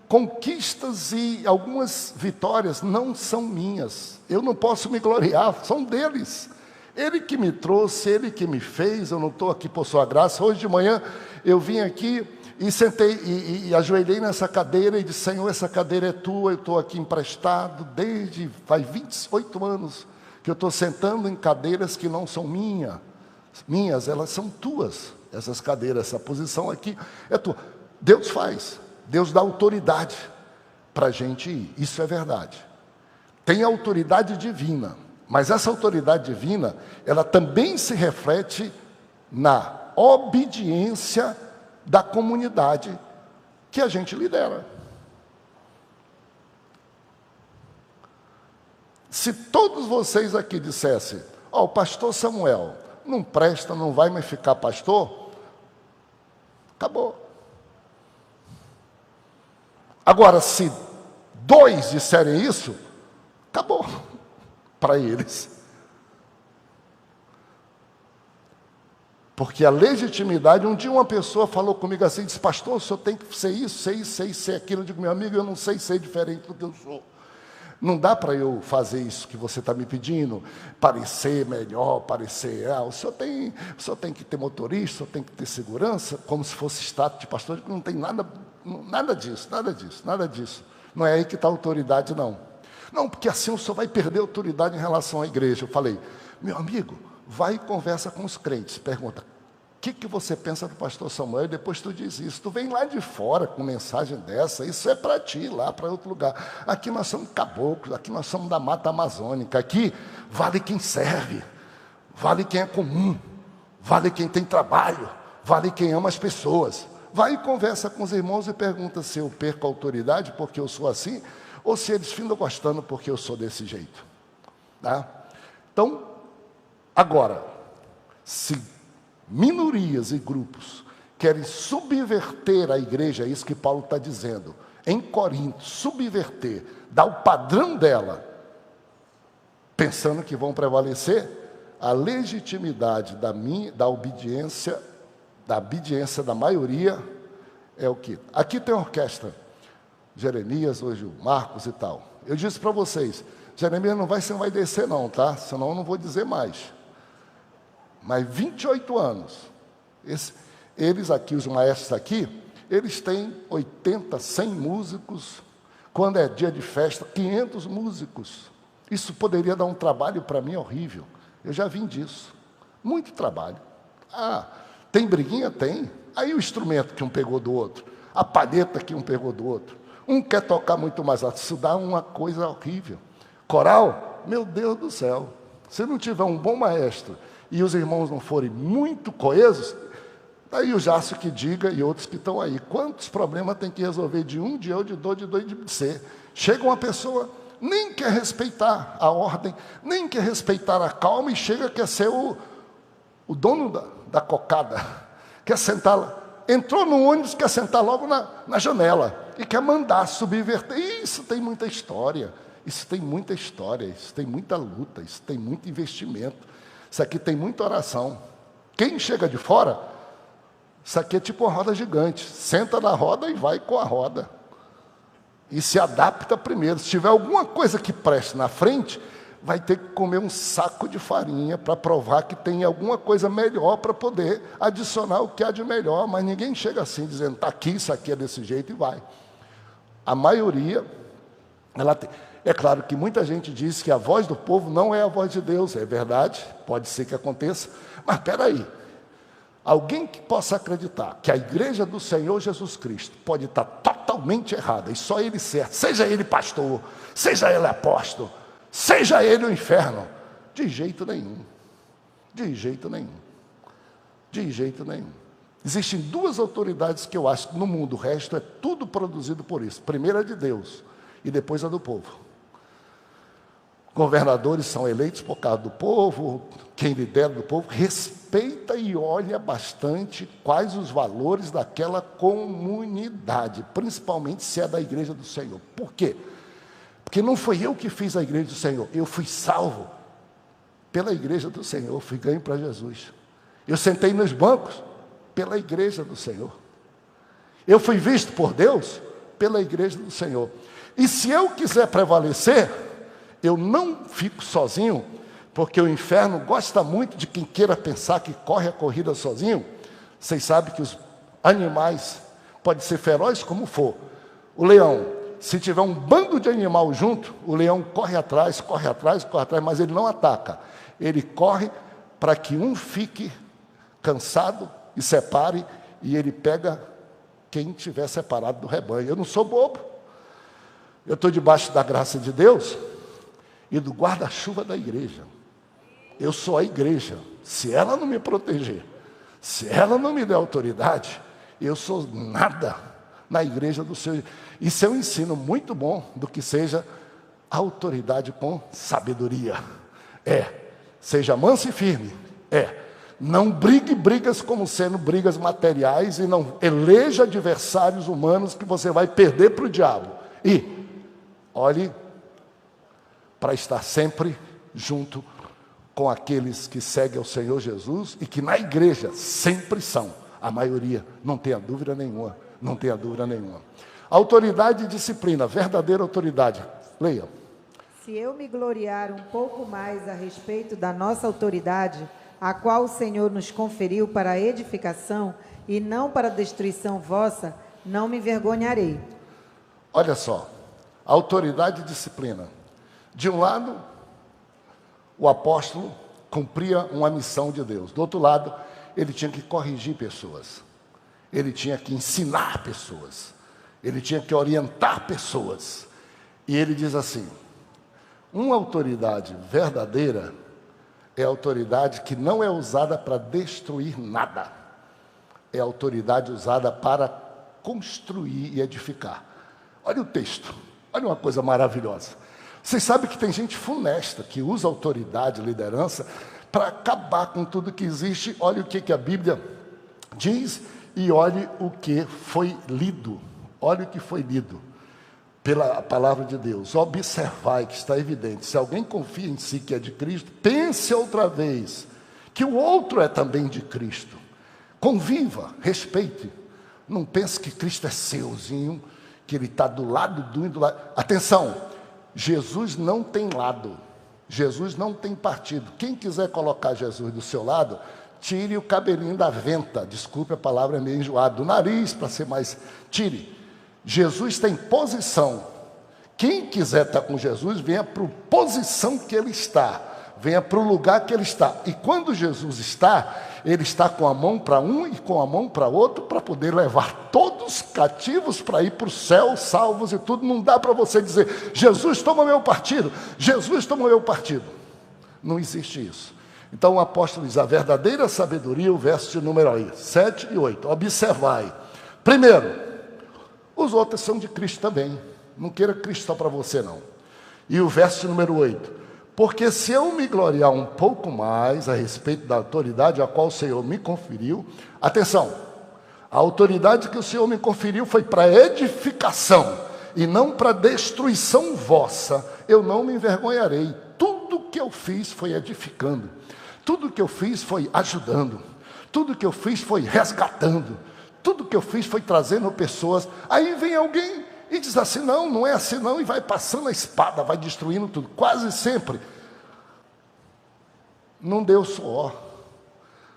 conquistas e algumas vitórias não são minhas. Eu não posso me gloriar, são deles. Ele que me trouxe, Ele que me fez, eu não estou aqui por sua graça. Hoje de manhã eu vim aqui e sentei e ajoelhei nessa cadeira e disse: Senhor, essa cadeira é tua, eu estou aqui emprestado faz 28 anos que eu estou sentando em cadeiras que não são minhas, elas são tuas, essas cadeiras, essa posição aqui é tua. Deus faz, Deus dá autoridade para a gente ir, isso é verdade. Tem autoridade divina, mas essa autoridade divina, ela também se reflete na obediência da comunidade que a gente lidera. Se todos vocês aqui dissessem: ó, o pastor Samuel não presta, não vai mais ficar pastor, acabou. Agora, se 2 disserem isso, acabou para eles. Porque a legitimidade, um dia uma pessoa falou comigo assim, disse: pastor, o senhor tem que ser isso, ser aquilo. Eu digo: meu amigo, eu não sei ser diferente do que eu sou. Não dá para eu fazer isso que você está me pedindo, parecer melhor, o senhor tem que ter motorista, o senhor tem que ter segurança, como se fosse status de pastor. Não tem nada disso. Não é aí que está a autoridade, não. Não, porque assim o senhor vai perder a autoridade em relação à igreja. Eu falei: meu amigo, vai e conversa com os crentes, pergunta: o que você pensa do pastor Samuel? E depois tu diz isso. Tu vem lá de fora com mensagem dessa, isso é para ti, lá para outro lugar. Aqui nós somos caboclos, aqui nós somos da Mata Amazônica. Aqui vale quem serve, vale quem é comum, vale quem tem trabalho, vale quem ama as pessoas. Vai e conversa com os irmãos e pergunta se eu perco a autoridade porque eu sou assim, ou se eles findam gostando porque eu sou desse jeito. Tá? Então, agora, se minorias e grupos querem subverter a igreja, é isso que Paulo está dizendo, em Corinto, subverter, dar o padrão dela, pensando que vão prevalecer, a legitimidade da obediência da maioria é o que? Aqui tem orquestra, Jeremias, hoje o Marcos e tal. Eu disse para vocês, Jeremias você não vai descer não, tá? Senão eu não vou dizer mais. Mas 28 anos, eles aqui, os maestros aqui, eles têm 80, 100 músicos. Quando é dia de festa, 500 músicos. Isso poderia dar um trabalho para mim horrível. Eu já vim disso. Muito trabalho. Ah, tem briguinha? Tem. Aí o instrumento que um pegou do outro, a palheta que um pegou do outro. Um quer tocar muito mais alto. Isso dá uma coisa horrível. Coral, meu Deus do céu. Se não tiver um bom maestro e os irmãos não forem muito coesos, daí o Jácio que diga e outros que estão aí. Quantos problemas tem que resolver de um, de eu, de dois, de ser? Chega uma pessoa, nem quer respeitar a ordem, nem quer respeitar a calma e quer ser o dono da cocada. Quer sentar lá. Entrou no ônibus, quer sentar logo na janela e quer mandar subverter. Isso tem muita história, isso tem muita luta, isso tem muito investimento. Isso aqui tem muita oração. Quem chega de fora, isso aqui é tipo uma roda gigante. Senta na roda e vai com a roda. E se adapta primeiro. Se tiver alguma coisa que preste na frente, vai ter que comer um saco de farinha para provar que tem alguma coisa melhor para poder adicionar o que há de melhor. Mas ninguém chega assim, dizendo: está aqui, isso aqui é desse jeito, e vai. A maioria, ela tem... É claro que muita gente diz que a voz do povo não é a voz de Deus. É verdade, pode ser que aconteça. Mas espera aí. Alguém que possa acreditar que a igreja do Senhor Jesus Cristo pode estar totalmente errada e só ele certo, seja ele pastor, seja ele apóstolo, seja ele o inferno, de jeito nenhum. De jeito nenhum. De jeito nenhum. Existem 2 autoridades que eu acho que no mundo, o resto é tudo produzido por isso. Primeiro a de Deus e depois a do povo. Governadores são eleitos por causa do povo, quem lidera do povo respeita e olha bastante quais os valores daquela comunidade, principalmente se é da igreja do Senhor. Por quê? Porque não foi eu que fiz a igreja do Senhor, eu fui salvo pela igreja do Senhor, fui ganho para Jesus. Eu sentei nos bancos pela igreja do Senhor. Eu fui visto por Deus pela igreja do Senhor. E se eu quiser prevalecer, eu não fico sozinho, porque o inferno gosta muito de quem queira pensar que corre a corrida sozinho. Vocês sabem que os animais podem ser ferozes como for. O leão, se tiver um bando de animal junto, o leão corre atrás, mas ele não ataca. Ele corre para que um fique cansado e separe, e ele pega quem estiver separado do rebanho. Eu não sou bobo. Eu estou debaixo da graça de Deus e do guarda-chuva da igreja. Eu sou a igreja. Se ela não me proteger, se ela não me der autoridade, eu sou nada na igreja do Senhor. Isso é um ensino muito bom do que seja autoridade com sabedoria. Seja manso e firme. Não brigue brigas como sendo brigas materiais e não eleja adversários humanos que você vai perder para o diabo. E olhe para estar sempre junto com aqueles que seguem ao Senhor Jesus e que na igreja sempre são, a maioria, não tenha dúvida nenhuma, não tenha dúvida nenhuma. Autoridade e disciplina, verdadeira autoridade. Leia. Se eu me gloriar um pouco mais a respeito da nossa autoridade, a qual o Senhor nos conferiu para a edificação e não para a destruição vossa, não me envergonharei. Olha só, autoridade e disciplina. De um lado, o apóstolo cumpria uma missão de Deus. Do outro lado, ele tinha que corrigir pessoas. Ele tinha que ensinar pessoas. Ele tinha que orientar pessoas. E ele diz assim: uma autoridade verdadeira é a autoridade que não é usada para destruir nada. É a autoridade usada para construir e edificar. Olha o texto. Olha uma coisa maravilhosa. Vocês sabem que tem gente funesta que usa autoridade, liderança, para acabar com tudo que existe. Olha o que a Bíblia diz e olhe o que foi lido. Olha o que foi lido pela palavra de Deus. Observai que está evidente. Se alguém confia em si que é de Cristo, pense outra vez que o outro é também de Cristo. Conviva, respeite. Não pense que Cristo é seuzinho, que ele está do lado do e do lado. Atenção, Jesus não tem lado. Jesus não tem partido. Quem quiser colocar Jesus do seu lado, tire o cabelinho da venta. Desculpe, a palavra é meio enjoada. Do nariz, para ser mais... Tire. Jesus tem posição. Quem quiser estar com Jesus, venha para a posição que ele está. Venha para o lugar que ele está. E quando Jesus está, ele está com a mão para um e com a mão para outro, para poder levar todos cativos para ir para o céu, salvos e tudo. Não dá para você dizer: Jesus toma meu partido, Jesus toma meu partido. Não existe isso. Então o apóstolo diz: a verdadeira sabedoria, o verso de número aí, 7 e 8. Observai. Primeiro, os outros são de Cristo também. Não queira Cristo só para você, não. E o verso número 8. Porque se eu me gloriar um pouco mais a respeito da autoridade a qual o Senhor me conferiu, atenção, a autoridade que o Senhor me conferiu foi para edificação e não para destruição vossa, eu não me envergonharei. Tudo que eu fiz foi edificando, tudo que eu fiz foi ajudando, tudo que eu fiz foi resgatando, tudo que eu fiz foi trazendo pessoas. Aí vem alguém e diz assim: não, não é assim não, e vai passando a espada, vai destruindo tudo. Quase sempre não deu suor,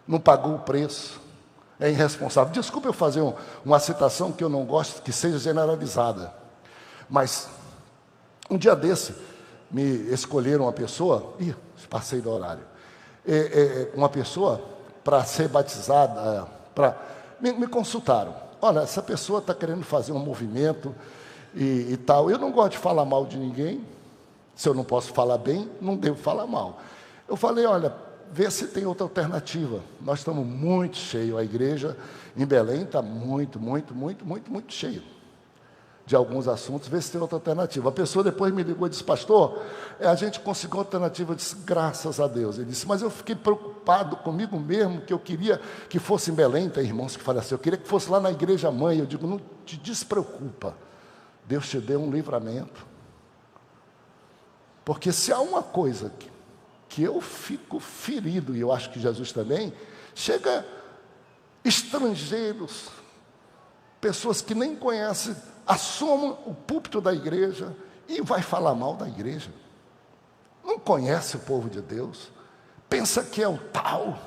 não pagou o preço, é irresponsável. Desculpa eu fazer uma citação que eu não gosto que seja generalizada, mas um dia desse me escolheram uma pessoa, passei do horário, uma pessoa para ser batizada, me consultaram. Olha, essa pessoa está querendo fazer um movimento e tal. Eu não gosto de falar mal de ninguém. Se eu não posso falar bem, não devo falar mal. Eu falei: olha, vê se tem outra alternativa. Nós estamos muito cheios. A igreja em Belém está muito cheia de alguns assuntos. Vê se tem outra alternativa. A pessoa depois me ligou e disse: pastor, a gente conseguiu uma alternativa. Eu disse: graças a Deus. Ele disse: mas eu fiquei preocupado comigo mesmo, que eu queria que fosse em Belém. Tem irmãos que falam assim: eu queria que fosse lá na igreja mãe. Eu digo: não te despreocupa, Deus te deu um livramento. Porque se há uma coisa que eu fico ferido, e eu acho que Jesus também, chega estrangeiros, pessoas que nem conhecem assuma o púlpito da igreja e vai falar mal da igreja. Não conhece o povo de Deus, pensa que é o tal,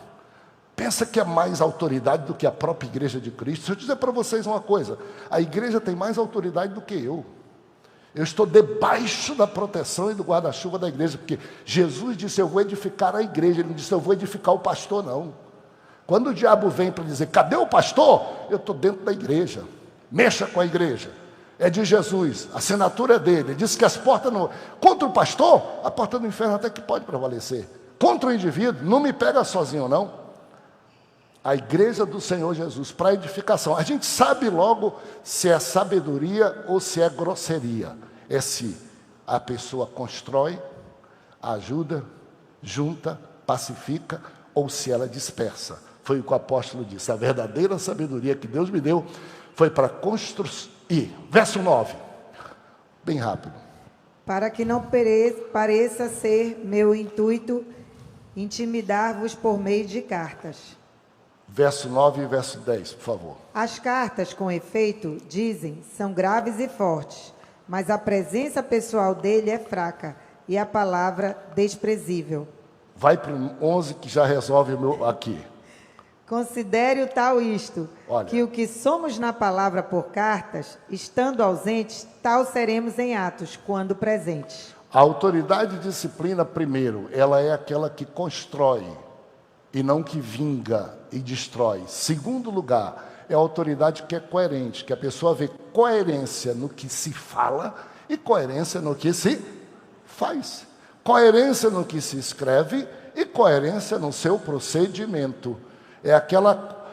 pensa que é mais autoridade do que a própria igreja de Cristo. Deixa eu dizer para vocês uma coisa, a igreja tem mais autoridade do que eu. Eu estou debaixo da proteção e do guarda-chuva da igreja, porque Jesus disse, eu vou edificar a igreja, ele não disse, eu vou edificar o pastor, não. Quando o diabo vem para dizer, cadê o pastor? Eu estou dentro da igreja, mexa com a igreja, é de Jesus, a assinatura é dele, ele disse que as portas, contra o pastor, a porta do inferno até que pode prevalecer, contra o indivíduo, não me pega sozinho não. A igreja do Senhor Jesus, para edificação, a gente sabe logo se é sabedoria ou se é grosseria, é se a pessoa constrói, ajuda, junta, pacifica, ou se ela dispersa. Foi o que o apóstolo disse, a verdadeira sabedoria que Deus me deu foi para construir. Verso 9, bem rápido. Para que não pareça ser meu intuito intimidar-vos por meio de cartas. Verso 9 e verso 10, por favor. As cartas, com efeito, dizem, são graves e fortes, mas a presença pessoal dele é fraca e a palavra desprezível. Vai para o 11 que já resolve o meu aqui. Considere o tal isto, Olha. que o que somos na palavra por cartas, estando ausentes, tal seremos em atos, quando presentes. A autoridade e disciplina, primeiro, ela é aquela que constrói e não que vinga e destrói. Segundo lugar, é a autoridade que é coerente, que a pessoa vê coerência no que se fala e coerência no que se faz. Coerência no que se escreve e coerência no seu procedimento. É aquela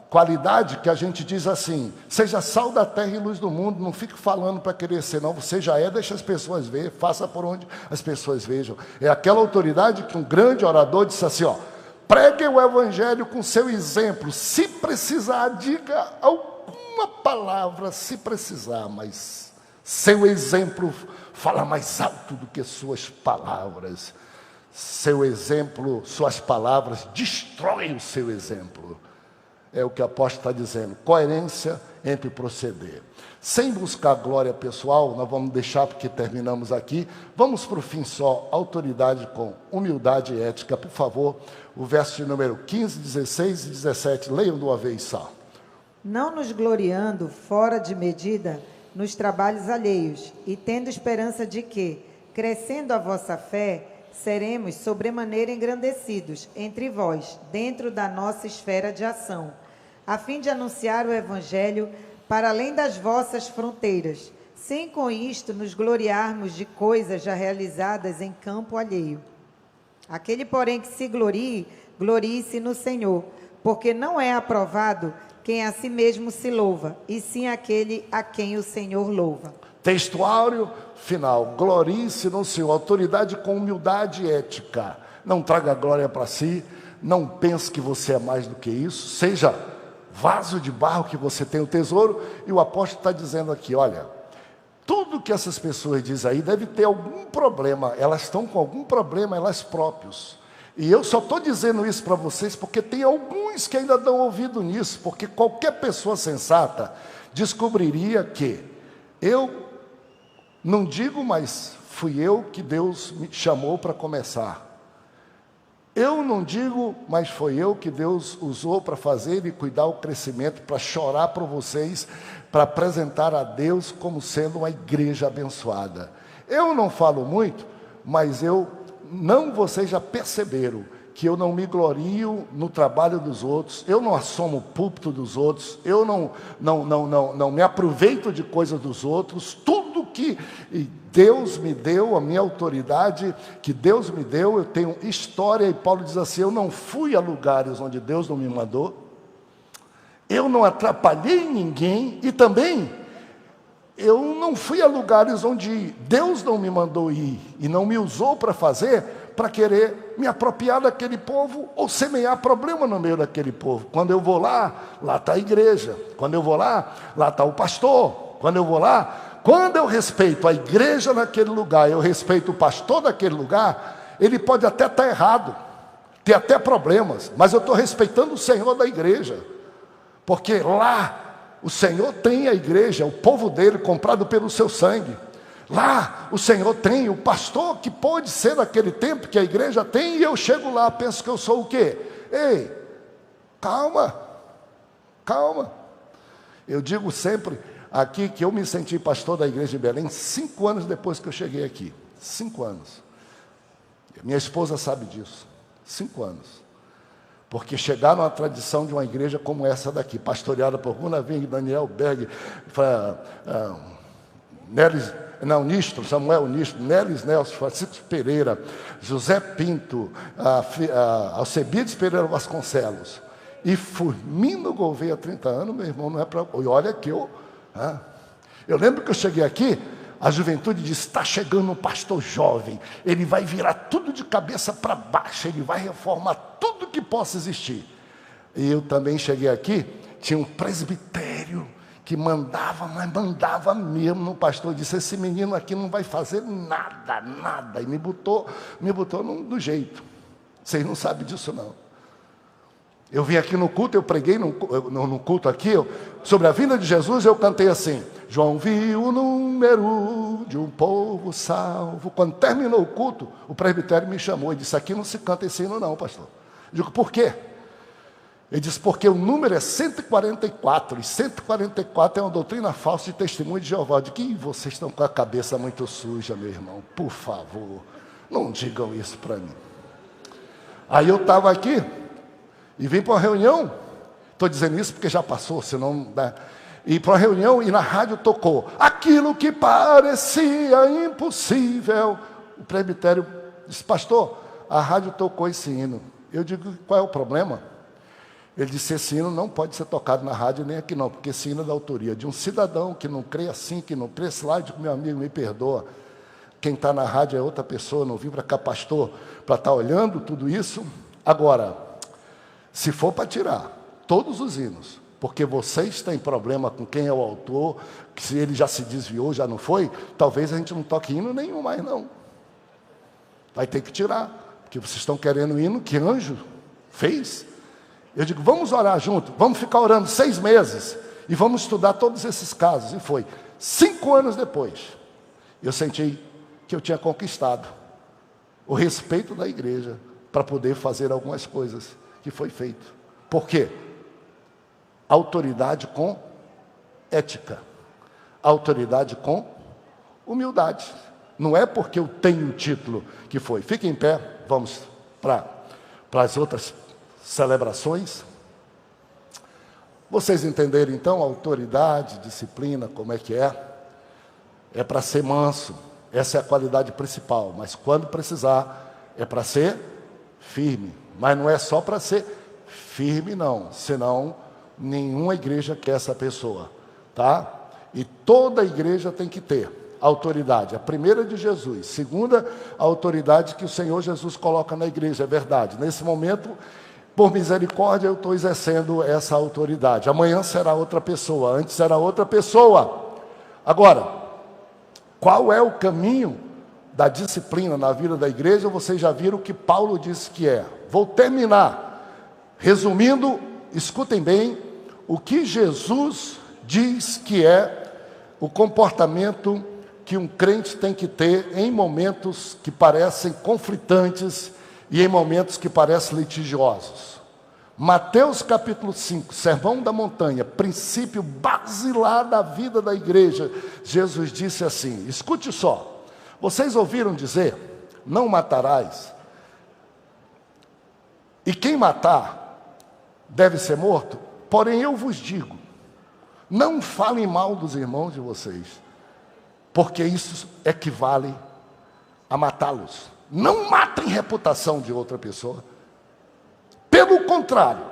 qualidade que a gente diz assim, seja sal da terra e luz do mundo, não fique falando para querer ser, não, você já é, deixa as pessoas ver, faça por onde as pessoas vejam. É aquela autoridade que um grande orador disse assim, ó, pregue o evangelho com seu exemplo, se precisar, diga alguma palavra, se precisar, mas seu exemplo fala mais alto do que suas palavras. Seu exemplo, suas palavras destroem o seu exemplo. É o que o apóstolo está dizendo, coerência entre proceder. Sem buscar glória pessoal, nós vamos deixar porque terminamos aqui, vamos para o fim só, autoridade com humildade e ética, por favor, o verso de número 15, 16 e 17, leiam de uma vez só. Não nos gloriando fora de medida nos trabalhos alheios, e tendo esperança de que, crescendo a vossa fé, seremos sobremaneira engrandecidos entre vós, dentro da nossa esfera de ação, a fim de anunciar o Evangelho para além das vossas fronteiras, sem com isto nos gloriarmos de coisas já realizadas em campo alheio. Aquele, porém, que se glorie, glorie-se no Senhor, porque não é aprovado quem a si mesmo se louva, e sim aquele a quem o Senhor louva. Textuário final, glorie-se no Senhor, autoridade com humildade e ética. Não traga glória para si, não pense que você é mais do que isso, seja vaso de barro que você tem o tesouro, e o apóstolo está dizendo aqui, olha, tudo que essas pessoas dizem aí deve ter algum problema, elas estão com algum problema, elas próprias. E eu só estou dizendo isso para vocês porque tem alguns que ainda dão ouvido nisso, porque qualquer pessoa sensata descobriria que eu não digo, mas fui eu que Deus me chamou para começar. Eu não digo, mas foi eu que Deus usou para fazer e cuidar o crescimento, para chorar para vocês, para apresentar a Deus como sendo uma igreja abençoada. Eu não falo muito, mas vocês já perceberam que eu não me glorio no trabalho dos outros, eu não assomo o púlpito dos outros, eu não me aproveito de coisas dos outros, tudo que Deus me deu, a minha autoridade que Deus me deu, eu tenho história, e Paulo diz assim, eu não fui a lugares onde Deus não me mandou, eu não atrapalhei ninguém, e também eu não fui a lugares onde Deus não me mandou ir, e não me usou para fazer, para querer me apropriar daquele povo, ou semear problema no meio daquele povo. Quando eu vou lá está a igreja, quando eu vou lá está o pastor, quando eu vou lá, quando eu respeito a igreja naquele lugar, eu respeito o pastor daquele lugar, ele pode até estar errado, ter até problemas, mas eu estou respeitando o Senhor da igreja, porque lá o Senhor tem a igreja, o povo dele comprado pelo seu sangue. Lá o Senhor tem o pastor que pode ser naquele tempo que a igreja tem, e eu chego lá, penso que eu sou o quê? Ei, calma, calma. Eu digo sempre aqui que eu me senti pastor da igreja de Belém 5 anos depois que eu cheguei aqui. 5 anos. Minha esposa sabe disso. 5 anos. Porque chegar numa tradição de uma igreja como essa daqui, pastoreada por Gunaving, Daniel Berg, Nistro, Samuel Nistro, Nelis Nelson, Francisco Pereira, José Pinto, Alcebiades Pereira Vasconcelos e Firmino Gouveia há 30 anos, meu irmão, não é para... Olha que eu lembro que eu cheguei aqui, a juventude disse, está chegando um pastor jovem, ele vai virar tudo de cabeça para baixo, ele vai reformar tudo que possa existir. E eu também cheguei aqui, tinha um presbitério que mandava, mas mandava mesmo no pastor, disse, esse menino aqui não vai fazer nada, e me botou do jeito. Vocês não sabem disso não. Eu vim aqui no culto, eu preguei no culto aqui, sobre a vinda de Jesus, eu cantei assim, João viu o número de um povo salvo. Quando terminou o culto, o presbitério me chamou e disse, aqui não se canta esse hino não, pastor. Eu digo, por quê? Ele disse, porque o número é 144, e 144 é uma doutrina falsa de testemunho de Jeová. Eu digo, que vocês estão com a cabeça muito suja, meu irmão, por favor, não digam isso para mim. Aí eu estava aqui, e vim para uma reunião, estou dizendo isso porque já passou, senão... Né? E para uma reunião, e na rádio tocou, aquilo que parecia impossível. O presbitério disse, pastor, a rádio tocou esse hino. Eu digo, qual é o problema? Ele disse, esse hino não pode ser tocado na rádio, nem aqui não, porque esse hino é da autoria de um cidadão que não crê assim, que não crê esse lá. Eu digo, meu amigo, me perdoa, quem está na rádio é outra pessoa, não vim para cá, pastor, para estar olhando tudo isso. Agora, se for para tirar todos os hinos, porque vocês têm problema com quem é o autor, que se ele já se desviou, já não foi, talvez a gente não toque hino nenhum mais não. Vai ter que tirar, porque vocês estão querendo hino que anjo fez. Eu digo, vamos orar junto, vamos ficar orando 6 meses, e vamos estudar todos esses casos. E foi 5 anos depois, eu senti que eu tinha conquistado o respeito da igreja, para poder fazer algumas coisas que foi feito. Por quê? Autoridade com ética. Autoridade com humildade. Não é porque eu tenho o título que foi. Fiquem em pé, vamos para as outras celebrações. Vocês entenderam então autoridade, disciplina, como é que é? É para ser manso. Essa é a qualidade principal. Mas quando precisar, é para ser firme. Mas não é só para ser firme não, senão nenhuma igreja quer essa pessoa, tá? E toda igreja tem que ter autoridade. A primeira de Jesus, segunda, a autoridade que o Senhor Jesus coloca na igreja, é verdade. Nesse momento, por misericórdia, eu estou exercendo essa autoridade. Amanhã será outra pessoa, antes era outra pessoa. Agora, qual é o caminho da disciplina na vida da igreja? Vocês já viram o que Paulo disse que é. Vou terminar. Resumindo, escutem bem, o que Jesus diz que é o comportamento que um crente tem que ter em momentos que parecem conflitantes e em momentos que parecem litigiosos. Mateus capítulo 5, Sermão da Montanha, princípio basilar da vida da igreja. Jesus disse assim, escute só, vocês ouviram dizer, não matarás, e quem matar deve ser morto? Porém eu vos digo, não falem mal dos irmãos de vocês, porque isso equivale a matá-los. Não matem reputação de outra pessoa. Pelo contrário,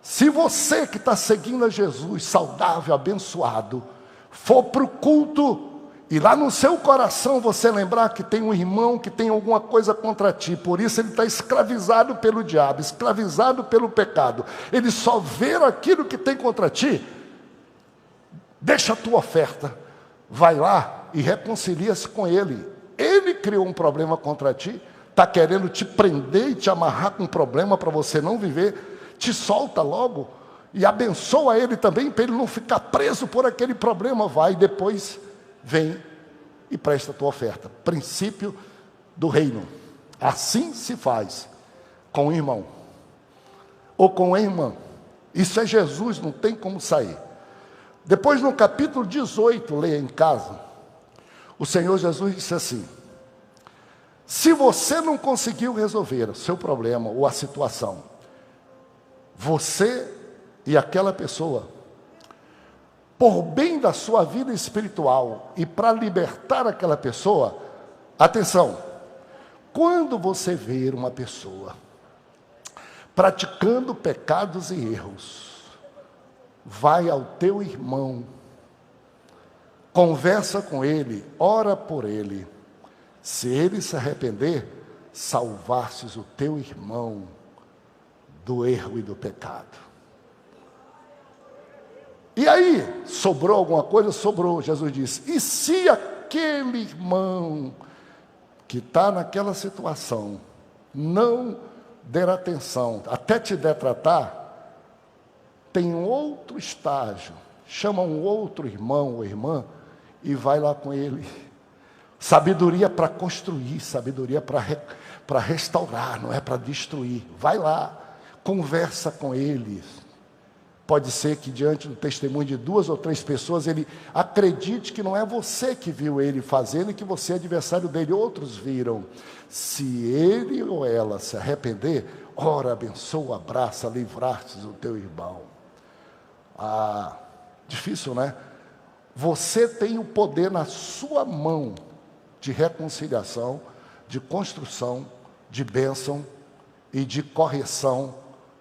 se você que está seguindo a Jesus, saudável, abençoado, for para o culto, e lá no seu coração você lembrar que tem um irmão que tem alguma coisa contra ti, por isso ele está escravizado pelo diabo, escravizado pelo pecado, ele só vê aquilo que tem contra ti, deixa a tua oferta, vai lá e reconcilia-se com ele. Ele criou um problema contra ti, está querendo te prender e te amarrar com um problema para você não viver, te solta logo e abençoa ele também, para ele não ficar preso por aquele problema. Vai, depois vem e presta a tua oferta. Princípio do reino. Assim se faz com o irmão ou com a irmã. Isso é Jesus, não tem como sair. Depois, no capítulo 18, leia em casa, o Senhor Jesus disse assim: se você não conseguiu resolver o seu problema ou a situação, você e aquela pessoa, por bem da sua vida espiritual e para libertar aquela pessoa, atenção, quando você ver uma pessoa praticando pecados e erros, vai ao teu irmão, conversa com ele, ora por ele. Se ele se arrepender, salvastes o teu irmão do erro e do pecado. E aí, sobrou alguma coisa? Sobrou. Jesus disse: e se aquele irmão que está naquela situação não der atenção, até te detratar, tem um outro estágio, chama um outro irmão ou irmã e vai lá com ele. Sabedoria para construir, sabedoria para restaurar, não é para destruir. Vai lá, conversa com ele. Pode ser que diante do testemunho de 2 ou 3 pessoas, ele acredite que não é você que viu ele fazendo e que você é adversário dele. Outros viram. Se ele ou ela se arrepender, ora, abençoa, abraça, livrar-te do teu irmão. Ah, difícil, né? Você tem o poder na sua mão de reconciliação, de construção, de bênção e de correção,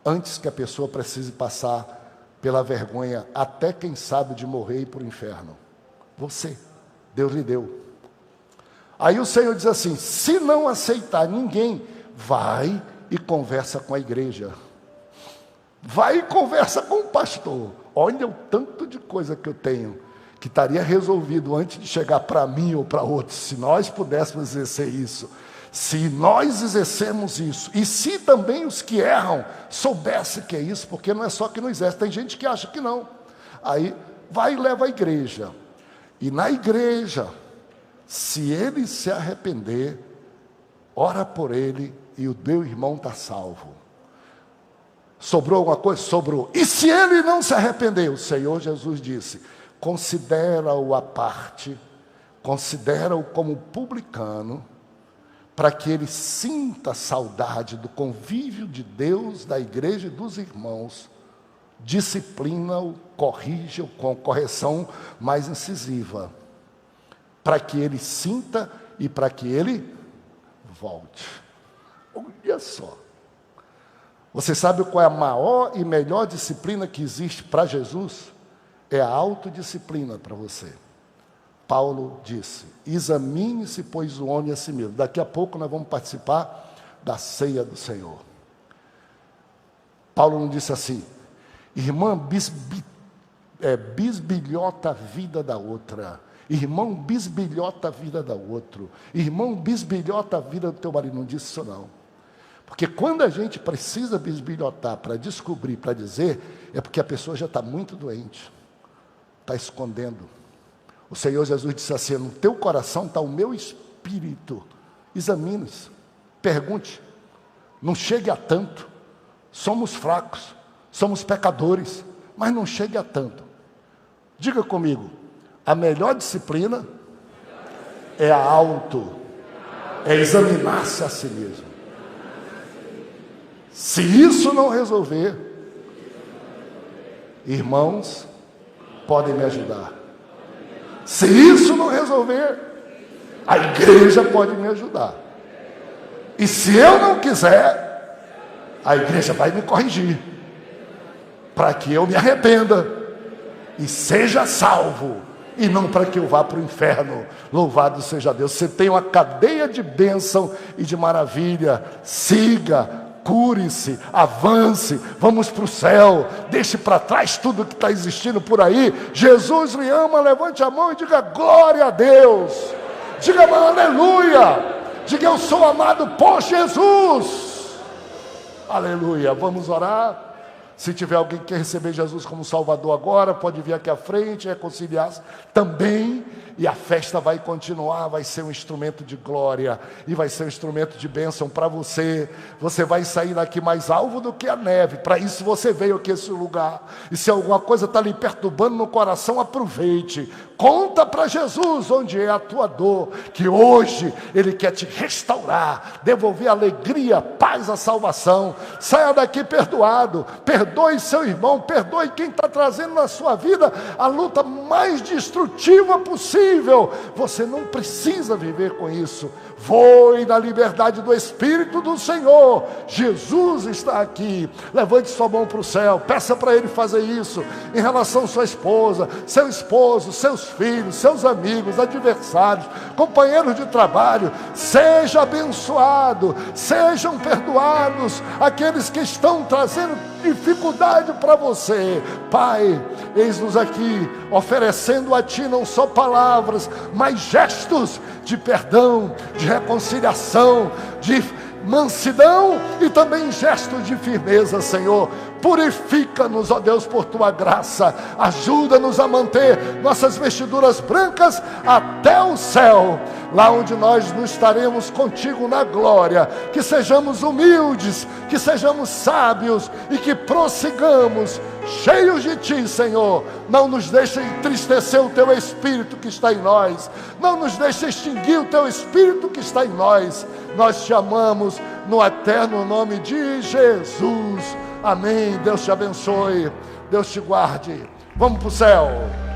antes que a pessoa precise passar pela vergonha, até quem sabe de morrer e ir para o inferno. Você, Deus lhe deu. Aí o Senhor diz assim: se não aceitar ninguém, vai e conversa com a igreja. Vai e conversa com o pastor. Olha o tanto de coisa que eu tenho, que estaria resolvido antes de chegar para mim ou para outros, se nós pudéssemos exercer isso. Se nós exercemos isso, e se também os que erram soubessem que é isso, porque não é só que não exerce, tem gente que acha que não. Aí vai e leva a igreja. E na igreja, se ele se arrepender, ora por ele e o teu irmão está salvo. Sobrou alguma coisa? Sobrou. E se ele não se arrepender? O Senhor Jesus disse: considera-o à parte, considera-o como publicano, para que ele sinta saudade do convívio de Deus, da igreja e dos irmãos, disciplina-o, corrige-o com correção mais incisiva, para que ele sinta e para que ele volte. Olha só. Você sabe qual é a maior e melhor disciplina que existe para Jesus? É a autodisciplina para você. Paulo disse: examine-se, pois, o homem a si mesmo. Daqui a pouco nós vamos participar da ceia do Senhor. Paulo não disse assim: irmã bisbilhota a vida da outra, irmão bisbilhota a vida da outro, irmão bisbilhota a vida do teu marido. Não disse isso não. Porque quando a gente precisa bisbilhotar para descobrir, para dizer, é porque a pessoa já está muito doente, está escondendo. O Senhor Jesus disse assim: no teu coração está o meu espírito. Examine-se, pergunte, não chegue a tanto. Somos fracos, somos pecadores, mas não chegue a tanto. Diga comigo: a melhor disciplina é a é examinar-se a si mesmo. Se isso não resolver, irmãos, podem me ajudar. Se isso não resolver, a igreja pode me ajudar. E se eu não quiser, a igreja vai me corrigir, para que eu me arrependa e seja salvo, e não para que eu vá para o inferno. Louvado seja Deus. Você tem uma cadeia de bênção e de maravilha. Siga, cure-se, avance, vamos para o céu, deixe para trás tudo que está existindo por aí. Jesus lhe ama, levante a mão e diga glória a Deus. Diga aleluia. Diga: eu sou amado por Jesus. Aleluia. Vamos orar. Se tiver alguém que quer receber Jesus como Salvador agora, pode vir aqui à frente, reconciliar-se também. E a festa vai continuar, vai ser um instrumento de glória e vai ser um instrumento de bênção para você. Você vai sair daqui mais alvo do que a neve. Para isso você veio aqui a esse lugar. E se alguma coisa está lhe perturbando no coração, aproveite. Conta para Jesus onde é a tua dor, que hoje Ele quer te restaurar, devolver a alegria, paz, a salvação. Saia daqui perdoado, perdoe seu irmão, perdoe quem está trazendo na sua vida a luta mais destrutiva possível. Você não precisa viver com isso. Voe na liberdade do Espírito do Senhor. Jesus está aqui. Levante sua mão para o céu, peça para Ele fazer isso em relação à sua esposa, seu esposo, seus filhos, seus amigos, adversários, companheiros de trabalho. Seja abençoado, sejam perdoados aqueles que estão trazendo dificuldade para você. Pai, eis-nos aqui oferecendo a Ti não só palavras, mas gestos de perdão, de reconciliação, de mansidão e também gestos de firmeza, Senhor. Purifica-nos, ó Deus, por Tua graça. Ajuda-nos a manter nossas vestiduras brancas até o céu, lá onde nós nos estaremos contigo na glória. Que sejamos humildes, que sejamos sábios e que prossigamos cheios de Ti, Senhor. Não nos deixe entristecer o Teu Espírito que está em nós. Não nos deixe extinguir o Teu Espírito que está em nós. Nós Te amamos no eterno nome de Jesus. Amém. Deus te abençoe. Deus te guarde. Vamos para o céu.